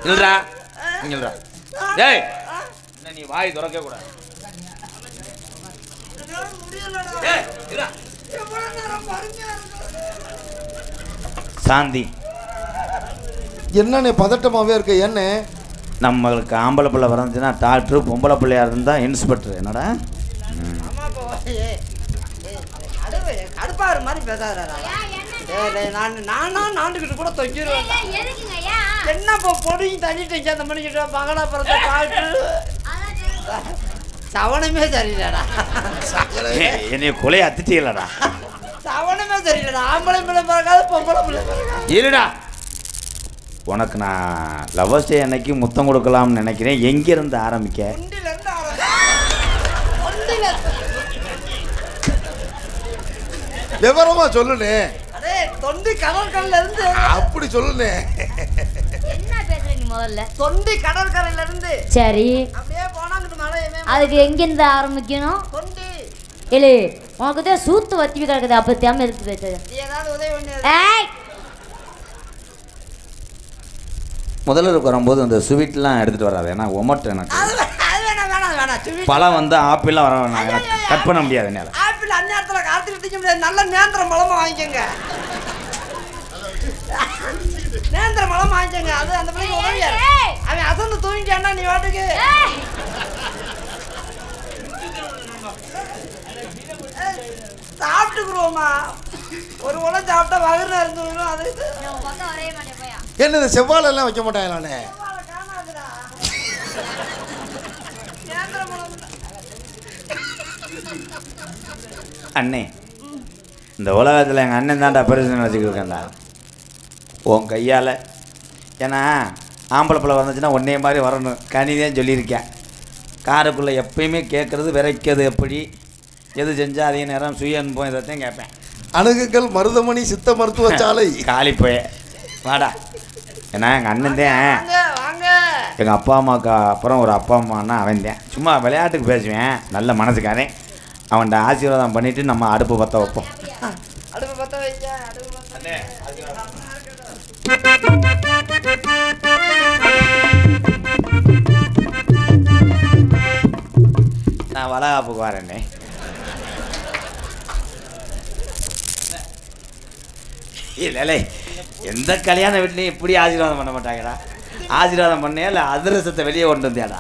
இல்லடா இல்லடா டேய் நீ வாய் திறக்க கூடாது. டேய் இல்லடா சாந்தி என்னண்ணே பதட்டமாவே இருக்க? என்ன நம்மளுக்கு ஆம்பளை பிள்ளை வரந்துச்சுன்னா டாக்டரு, பொம்பளை பிள்ளையா இருந்தா இன்ஸ்பெக்டர். என்னடா கடுப்பாரு மாதிரி பேசாதா? நாண்டுகிட்டு கூட தொங்கிடுவேன். என்ன இப்போ பொடியும் தண்ணிட்டு அந்த மணிக்கிட்ட மங்களாபுரத்தை டாக்டர் சவனமே சரியில்லடா. என்னைய கொலையை அத்திட்டீங்களடா. சவனமே சரியில்லடா. ஆம்பளை பிள்ளை பிறக்காது, பொம்பளை பிள்ளை பிறக்காது. இருடா உனக்கு நான் லவ்வர்ஸ் டே அன்னைக்கு முத்தம் கொடுக்கலாம்னு நினைக்கிறேன். எங்கிருந்து ஆரம்பிக்க? விவரமா சொல்லுனே. தொண்டி கடற்கரையில இருந்து அப்படி சொல்லுனே. என்ன பேசுற நீ முதல்ல? தொண்டி கடற்கரையில இருந்து சரி அப்படியே போனாங்கிட்டு மலையவே அதுக்கு எங்கிருந்து ஆரம்பிக்கணும்? தொண்டி இல்லை உனக்கு தான் சூத்து வத்தி கிடக்குது. அப்போ தேம எதுக்கு பேசுறது? நீ ஏதாவது உதவி பண்ணி ஏய் முதல்ல வரும்போது அந்த ஸ்வீட்லாம் எடுத்துகிட்டு வராது. ஏன்னா ஒமட்டு எனக்கு பழம் வந்து ஆப்பிள்லாம் வர வேணாம். எனக்கு கட் பண்ண முடியாது. என்னால் ஆப்பிள் அந்நேரத்தில் காத்துக்கிட்டு திங்க முடியாது. நல்ல நேந்திரம் பழமா வாங்கிக்கோங்க. நேந்திரம் பழம் வாங்கிக்கோங்க. அது அந்த பிள்ளைங்க உதவியா அவன் அசந்து தூங்கிட்டான்னா நீ வாட்டுக்கு சாப்பிட்டுக்குருவோமா. ஒரு உலம் சாப்பிட்டா வகுறு இருந்துடும். அது என்னது செவ்வாழை எல்லாம் வைக்க மாட்டாங்களானே? அண்ணே இந்த உலகத்தில் எங்கள் அண்ணன் தான்டா பெருசுன்னு வச்சுக்கிட்டு இருக்கேன்டா உன் கையால். ஏன்னா ஆம்பளை பிள்ளை வந்துச்சுன்னா ஒன்னே மாதிரி வரணும். கனிதான் சொல்லியிருக்கேன். காருக்குள்ளே எப்பயுமே கேட்குறது விரைக்கிறது எப்படி, எது செஞ்சால் அதிக நேரம் சுய அனுபவம் இதைத்தான் கேட்பேன். அணுகுங்கள் மருதமணி சித்த மருத்துவ சாலை. காலி போய வாடா. ஏன்னா எங்கள் அண்ணன் தான் எங்கள் அப்பா அம்மாவுக்கு அப்புறம் ஒரு அப்பா அம்மானா அவன் தான். சும்மா விளையாட்டுக்கு பேசுவேன். நல்ல மனசுக்காரன். அவன்கிட்ட ஆசீர்வாதம் பண்ணிவிட்டு நம்ம அடுப்பு பற்ற வைப்போம். அடுப்பு பற்ற வைக்க நான் வளகாப்புக்கு வரேன்னே. இல்லை எந்த கல்யாண வீட்லையும் இப்படி ஆசீர்வாதம் பண்ண மாட்டாங்கடா. ஆசீர்வாதம் பண்ணே இல்லை அதிரசத்தை வெளியே கொண்டு வந்தியாடா.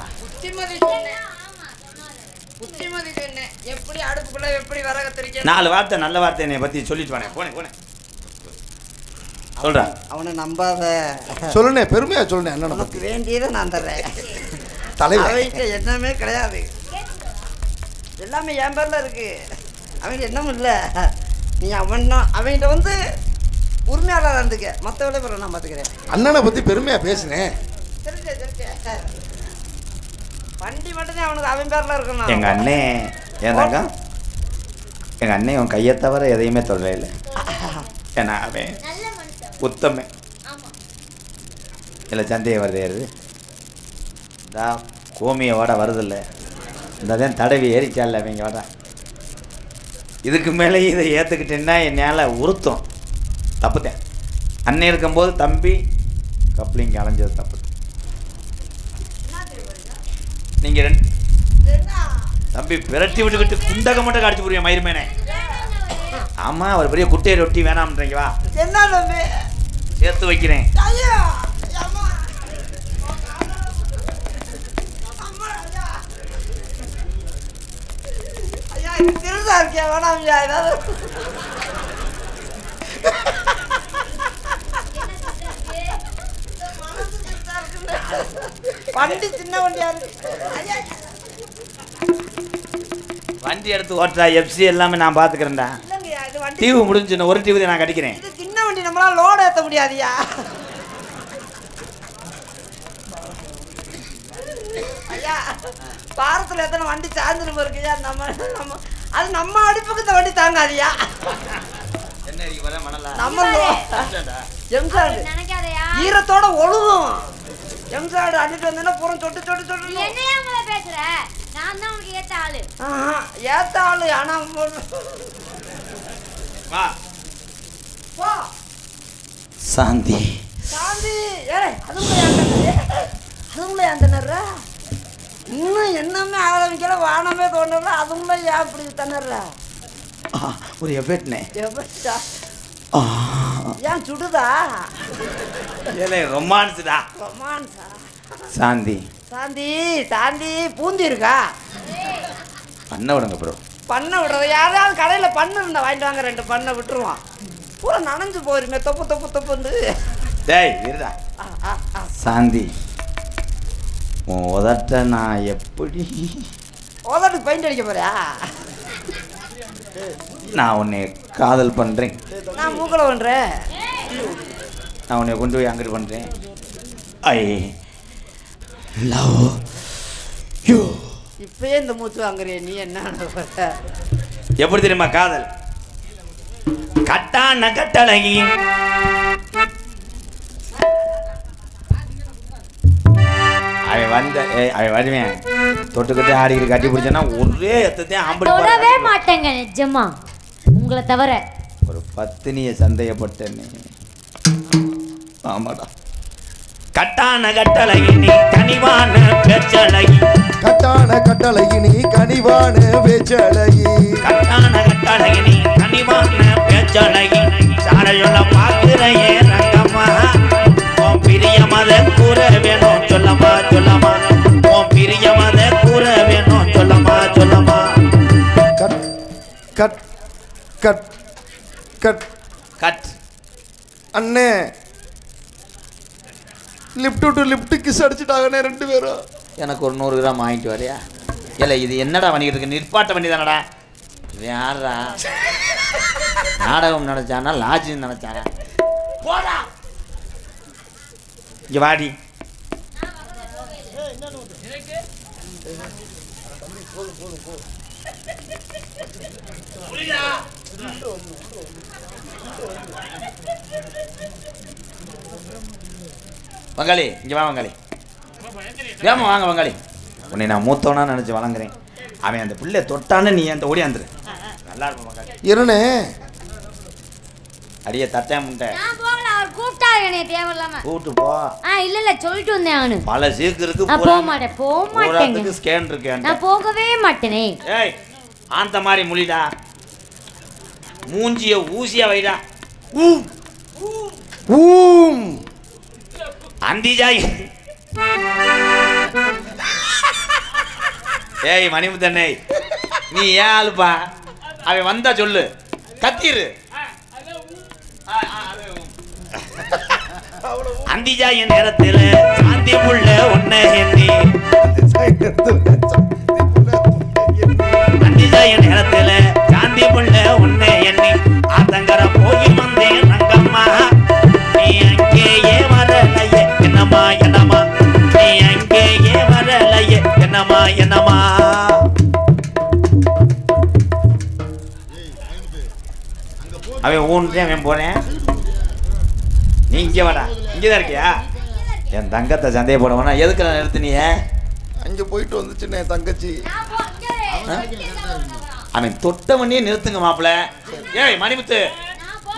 எப்படி அடுப்புக்குள்ள எப்படி வரக தெரியும்? 4 வார்த்தை நல்ல வார்த்தை என்னை பற்றி சொல்லிட்டு வானே. போனேன் சொல்கிறேன். அவனை நம்பாத. சொல்லுனே பெருமையா சொல்லுனே. அண்ணன் நமக்கு வேண்டியதை நான் தர்றேன். தலைவர் என்னமே கிடையாது. எல்லாமே என் பேரில் இருக்கு. அவங்க என்னமும் இல்லை. நீ அவன்கிட்ட வந்து உரிமையாளர் இருந்துக்க. மற்ற வேலை பிறகு நான் பார்த்துக்கிறேன். அண்ணனை பற்றி பெருமையா பேசுனேன். வண்டி மட்டும்தான் அவனுக்கு அவன் பேரில் இருக்கணும். எங்கள் அண்ணே ஏதாங்க எங்கள் அண்ணே உன் கையை தவிர எதையுமே தொடர இல்லை. ஏன்னா அவன் உத்தமே இல்லை சந்தேகம் வருது. ஏறுது இந்தா கோமியை வாட வருதில்ல. இந்த தான் தடவி ஏறிச்சால அவங்க வாடா. இதுக்கு மேலே இதை ஏற்றுக்கிட்டேன்னா என்னால் உறுத்தம். தப்புத்தேன். அண்ணன் இருக்கும்போது தம்பி கப்ளிங் அலைஞ்சது தப்பு. நீங்கள் 2 தம்பி பிரட்டி விட்டுக்கிட்டு குண்டக மட்டும் காடிச்சு போறியா மயிர்மேனே? ஆமாம் அவர் பெரிய குட்டையை ரொட்டி வேணாம்ன்றீங்க. வா என்ன தம்பி சேர்த்து வைக்கிறேன். திருதா இருக்கியா? வேணாம்யா. ஏதாவது வண்டி சின்ன வண்டியா இருக்கு. வண்டி எடுத்து ஓட்டுறா. எஃப்சி எல்லாமே நான் பார்த்துக்கிறேன்டா. டிவி முடிஞ்சுன்னு ஒரு டிவி நான் கட்டிக்கிறேன். இது சின்ன வண்டி, நம்மளால லோடு ஏற்ற முடியாதியா? ஐயா பாரத்தில் எத்தனை வண்டி சார்ந்துட்டு இருக்குயா? அது நம்ம அடிப்புக்கு இந்த வண்டி தாங்காதியா? நம்ம எம்சாடு ஈரத்தோட ஒழுகும். எம்சாடு அடிட்டு வந்தா பூரம் சொட்டு சொட்டு சொட்டு. என்னையா பேசுற? ஏத்த ஆளு ஆனா வா சாந்தி சாந்தி அதுக்குள்ள ஏன் திணற இன்னும் என்னமே ஆரம்பிக்கல வானமே தோன்றல அதுக்குள்ள ஏன் இப்படி திணற ஒரு எஃபெக்ட்னே ஏன் சுடுதா ஏலே ரொமான்ஸ்டா ரொமான்ஸா சாந்தி சாந்தி சாந்தி பூந்தி இருக்கா பண்ண விடுங்க ப்ரோ பண்ண விடுறது யாராவது கடையில் பண்ணு இருந்தா வாங்கிட்டு வாங்க 2 பண்ணை விட்டுருவான் பூரா நனைஞ்சு போயிருமே தொப்பு தொப்பு தொப்புண்டு டேய் இருடா சாந்தி உன் உதட்ட நான் எப்படி உதட்டுக்கு பெயிண்ட் அடிக்க போறியா நான் உன்னை காதல் பண்ணுறேன் நான் மூக்கில் பண்ணுறேன் நான் உன்னை கொண்டு போய் அங்கிட்டு பண்ணுறேன் ஐ லவ் யூ இப்பயே இந்த மூச்சு வாங்குறிய நீ என்ன எப்படி தெரியுமா காதல் கட்டான கட்டழகி அவன் வருவேன் தொட்டுக்கிட்டு ஆடிக்கிட்டு கட்டி பிடிச்சேன்னா ஒரே எத்தையும் தொடவே மாட்டேங்க நிஜமா உங்களை தவிர ஒரு பத்தினிய சந்தேகப்பட்டேன்னு ஆமாடா கட்டான கட்டழகி நீ கனிவான பேச்சழகி கட்டான கட்டழகி நீ கனிவான பேச்சழகி கட்டான கட்டழகி நீ கனிவான பேச்சழகி சாரையுள்ள பார்க்கிறையே ரங்கம்மா உன் பிரியமத கூற வேணும் சொல்லம்மா சொல்லம்மா உன் பிரியமத கூற வேணும் சொல்லம்மா சொல்லம்மா cut cut cut cut cut அண்ணே லிஃப்ட் டு லிஃப்ட் கிஸ் அடிச்சுட்டாங்கண்ணே 2 பேரும் எனக்கு ஒரு 100 கிராம் வாங்கிட்டு வரையா இல்லை இது என்னடா பண்ணிக்கிட்டு இருக்கு நிற்பாட்ட பண்ணி தானடா யாரா நாடகம் நினைச்சானா லாட்ஜின்னு நினைச்சானா போடா இங்க வாடி வங்காளி இங்க வா வங்காளி வேமா வாங்க வங்காளி உன்னை நான் மூத்தவனா நினைச்சு வழங்குறேன் அவன் அந்த பிள்ளை தொட்டான்னு நீ அந்த ஓடியாந்துரு நல்லா இருக்கும் வங்காளி இருண்ணே அடியே தட்டேன் முட்டை நான் போகல அவர் கூப்பிட்டாரு என்னைய தேவையில்லாம கூப்பிட்டு போ இல்ல சொல்லிட்டு வந்தேன் அவனு பல சீக்கிரத்துக்கு நான் போக மாட்டேங்க ஸ்கேன் இருக்கு நான் போகவே மாட்டேனே ஏய் ஆந்த மாதிரி முழிடா மூஞ்சிய ஊசியா வைடா ஊம் அந்திஜாய் ஏய் மணிமுத்தண்ணே நீ ஏன் ஆளுப்பா அவன் வந்தா சொல்லு கத்திரு அந்திஜாய் நேரத்தில் சாந்தி புள்ள உன்னை எண்ணி அந்திஜாய் நேரத்தில் சாந்தி புள்ள உன்னை எண்ணி ஆத்தங்கர போய் வந்தேன் ரங்கம்மா நீ அங்கேயே வரலையே என்னம்மா என்னம்மா நீ அங்கேயே வரலையே என்னம்மா என்னம்மா அவன் ஊன்றே அவன் போறேன் நீ இங்கே வாடா இங்கேதான் இருக்கியா என் தங்கத்தை சந்தேக போடுவானா எதுக்கு நான் நிறுத்தினிய அங்க போயிட்டு வந்துச்சுண்ணே தங்கச்சி அவன் தொட்டவனே நிறுத்துங்க மாப்பிள்ள ஏய் மணிமுத்து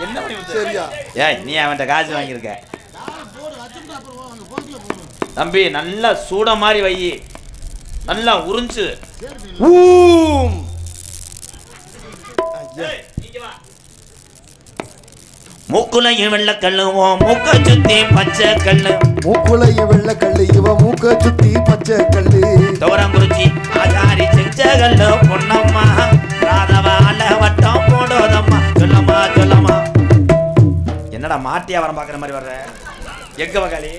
என்ன மணிமுத்து சரியா ஏய் நீ அவன்கிட்ட காசு வாங்கியிருக்க தம்பி நல்லா சூட மாதிரி வை நல்லா உறிஞ்சு ஊம் மூக்குலையும் வெள்ளக்கல்லுவோம் மூக்க சுத்தி பச்சை கல்லு மூக்குலையும் வெள்ளக்கல்லு இவ மூக்க சுத்தி பச்சை கல்லு தோரங்குறிச்சி ஆச்சாரி செஞ்ச கல்லு பொன்னம்மா ராதவால வட்டம் போடுதம்மா சொல்லம்மா சொல்லம்மா என்னடா மாட்டியா வரம் பாக்குற மாதிரி வர்ற எங்க வகாலி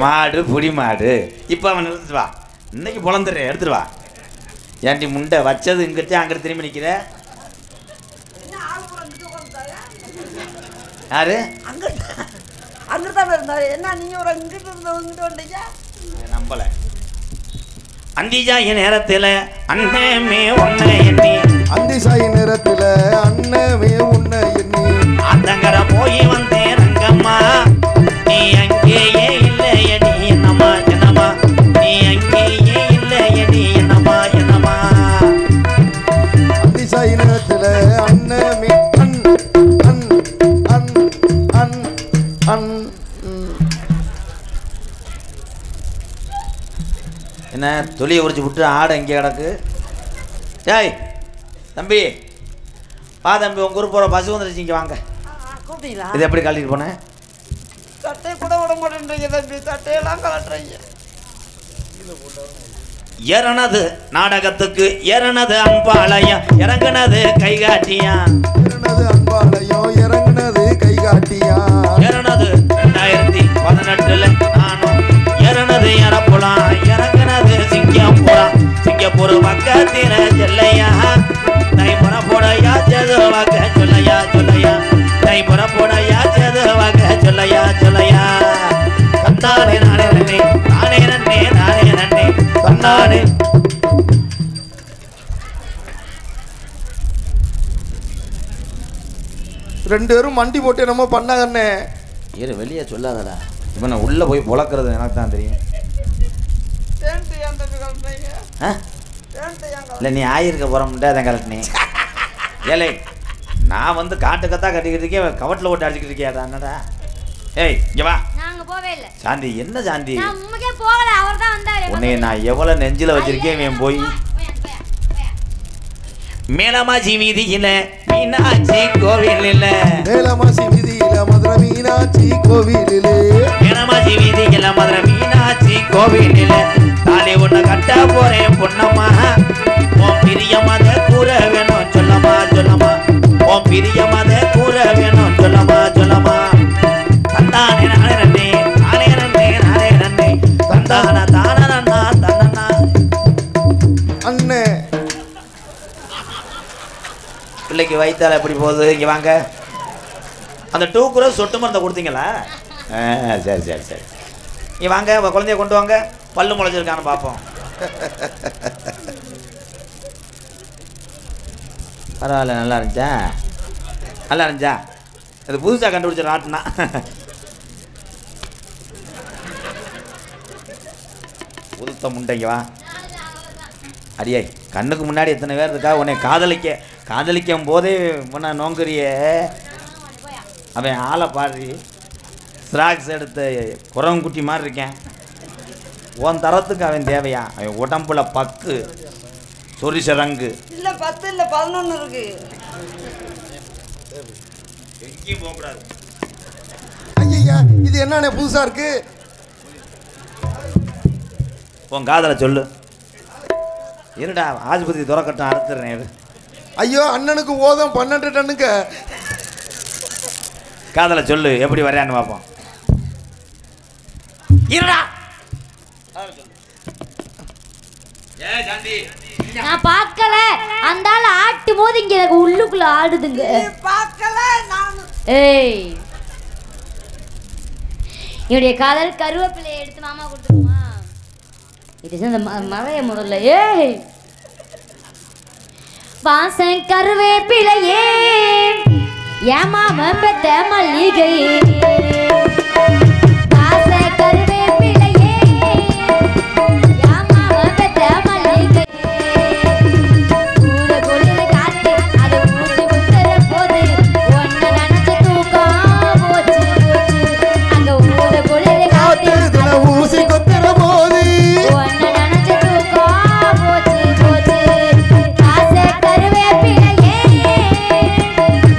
மாடு புடி மாடு இப்ப அவன் நிறுத்துட்டு வா இன்னைக்கு பொழந்துடுறேன் எடுத்துட்டு வா ஏன்டி முண்டை வச்சது இங்கிட்டு அங்கிட்டு திரும்பி நிக்கிற யாரு அங்கிட்டு இருந்தாரு என்ன நீங்க ஒரு இங்கிட்டு இங்கிட்டு வந்தீங்க நம்பல அந்திஜாய நேரத்துல அண்ணமே உன்னை எண்ணி அந்தி சாய் நேரத்துல அண்ணமே உன்னை எண்ணி ஆத்தங்கர போய் வந்தேன் ரங்கம்மா நீ அங்கேயே இல்லையடி என்னம்மா என்னம்மா நீ என்ன தொலியை உரிச்சு விட்டு ஆடை இங்கே கிடக்கு. ஏய் தம்பி வா தம்பி, உங்கள் ஊர் போகிற பஸ் வந்துருச்சு, இங்கே வாங்க. கூப்பிட்டீங்களா? இது எப்படி கழட்டிட்டு போனேன்? சட்டையை கூட விட மாட்டேன்றீங்க தம்பி, சட்டையெல்லாம் கலட்டுறீங்க. ஏறனது நாடகத்துக்கு ஏறனது அன்பாலயம் இறங்குனது கைகாட்டியா. ஏறனது அன்பாலயம் இறங்குனது கைகாட்டியா. ஏறனது 2018 நானும் ஏறனது எறப்புலாம் இறங்குனது சிங்கப்பூரா. சிங்கப்பூர் பக்கத்தில செல்லையா நை புறப்போடையா செது வாக்க சொல்லையா சொல்லையா. நை புறப்போடையா செது வாக்க சொல்லையா சொல்லையா. கந்தானே நானே நன்னே நானே நன்னே நானே நன்னே கந்தானே. ரெண்டு பேரும் மண்டி போட்டு என்னமோ பண்ணாங்கண்ணே. ஏறு வெளியே சொல்லாதடா, இவனை உள்ளே போய் புழக்கிறது எனக்கு தான் தெரியும். தேன்ட்டு ஏன் தம்பி கலட்டுறீங்க? ஆ தேன்ட்டு ஏன் இல்லை நீ ஆயிருக்க போகிறோம்ட்டே அதை கலட்டினே. ஏலே நான் வந்து காட்டுக்கத்தான் கட்டிக்கிட்டு இருக்கேன், கவட்டில் போட்டு அடிச்சுக்கிட்டு இருக்கியாடா என்னடா. ஏய் இங்கே வா. நாங்க போவே இல்ல சாந்தி என்ன சாந்தி, நான் உண்மைக்கே போகல, அவர்தான் வந்தாரு. உன்னை நான் எவ்வளோ நெஞ்சில் வச்சிருக்கேன். இவன் போய் மேலமாச்சி வீதியில மீனாட்சி கோவிலில் மேலமாசி வீதியில மதுரை மீனாட்சி கோவிலிலே. மேலமாச்சி வீதியில மதுரை மீனாட்சி கோவிலில் தாலி ஒன்று கட்ட போறேன் பொன்னம்மா. உன் பிரிய மத கூற வேணும் சொல்லமா சொல்லமா. உன் பிரிய மத கூற வேணும் சொல்லமா சொல்லமா. தந்தானே நானே நன்னே நானே நன்னே நானே நன்னே தந்தான தான நன்னா தன்னா. அண்ணே பிள்ளைக்கு வயிற்றால எப்படி போகுது? இங்கே வாங்க. அந்த 2 குரல் சொட்டு மருந்தை கொடுத்தீங்களா? சரி சரி சரி. இங்கே வாங்க, உங்கள் குழந்தைய கொண்டு வாங்க, பல்லு முளைச்சிருக்கான்னு பார்ப்போம். பரவாயில்ல, நல்லா இருந்துச்சா? நல்லா இருந்துச்சா? அது புதுசாக கண்டுபிடிச்ச நாட்டுனா. புதுத்த முண்டைங்க வா. அடியே கண்ணுக்கு முன்னாடி எத்தனை பேர் இருக்கா உன்னை காதலிக்கும் போதே உன்னை நோங்குறிய. அவன் ஆளை பாடுறி, ஸ்ராக்ஸ் எடுத்த குரங்குட்டி மாதிரி இருக்கேன். உன் தரத்துக்கு அவன் தேவையா? அவன் உடம்புல பக்கு சொரிசரங்கு. இல்லை 10 இல்லை 11 இருக்கு. எங்கேயும் போகக்கூடாது. ஐயா இது என்னண்ணே புதுசா இருக்கு? உன் காதலை சொல்லு. இருடா ஆஸ்பத்திரி துறக்கட்டும், அறுத்துறேன். ஐயோ அண்ணனுக்கு ஓதம் 12 டன்னுங்க. காதலை சொல்லு, எப்படி வரையான்னு பார்ப்போம். இருடா நான் பார்க்கல, அந்த ஆள் ஆட்டும் போது இங்க எனக்கு உள்ளுக்குள்ள ஆடுதுங்க. பார்க்கல நான். ஏய் என்னுடைய காதல் கருவேப்பிலையை எடுத்து மாமா கொடுத்துருமா? இது இந்த மழைய முதல்ல. ஏய் வாசன் கருவேப்பிலையே என் மாமா பெத்த மல்லிகையே. வாசன் கருவேப்பிலையே என் மாமா பெத்த மல்லிகையே. ஊர குளிர காத்து அது ஊசி குத்துற போது ஒன்ன நினைச்சு தூக்கம் போச்சு போச்சு. அங்க ஊர குளிர காத்து இதுல ஊசி கொத்துற போது ஒன்ன நினைச்சு தூக்கம் போச்சு போச்சு. வாசன் கருவேப்பிலையே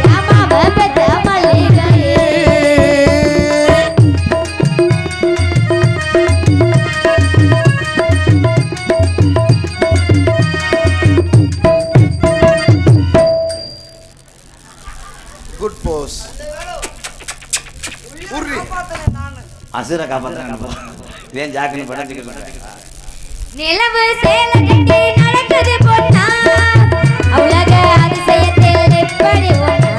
என் மாமா பெத்த மல்லிகையே. குட் போஸ். உர்ரி அசுரை காப்பாற்றுறாங்க. இதேன் ஜாக்கிரதை படம். நிலவு சேல கட்டி நடக்குது பொன்னா, உலக அதிசயத்தில் எப்படி ஒன்னா.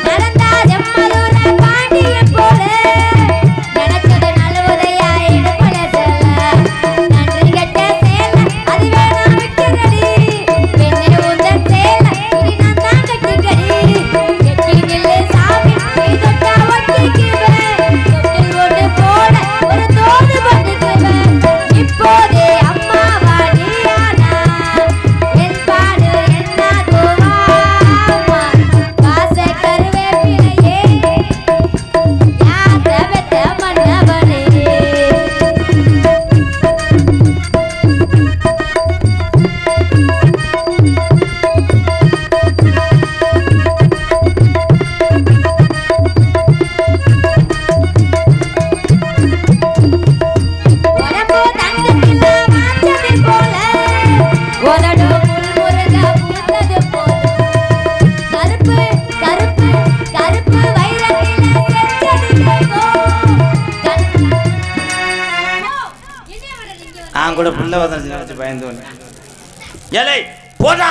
நடந்தா ஜம்மதூர பாண்டியன் போல, நினைச்சது நழுவதையா இடுப்பல செல்ல. நன்றி கெட்ட சேல அது வேணா விட்டுறடி, பெண்ணே உந்தன் சேல இனி நான் தான் கட்டிக்கடி. கெட்டி நில்லு சாமி நீ தொட்டா ஒட்டிக்குவேன், தொட்டில் ஒன்று போட ஒரு தோது பண்ணிக்குவேன். இப்போதே அம்மா வாடியானா உதடு முருக பூத்தது போதும் கருப்பு கருப்பு கருப்பு வைரத்தில செஞ்சது நான் கூட புள்ள வச்சு பயந்து ஏலே போடா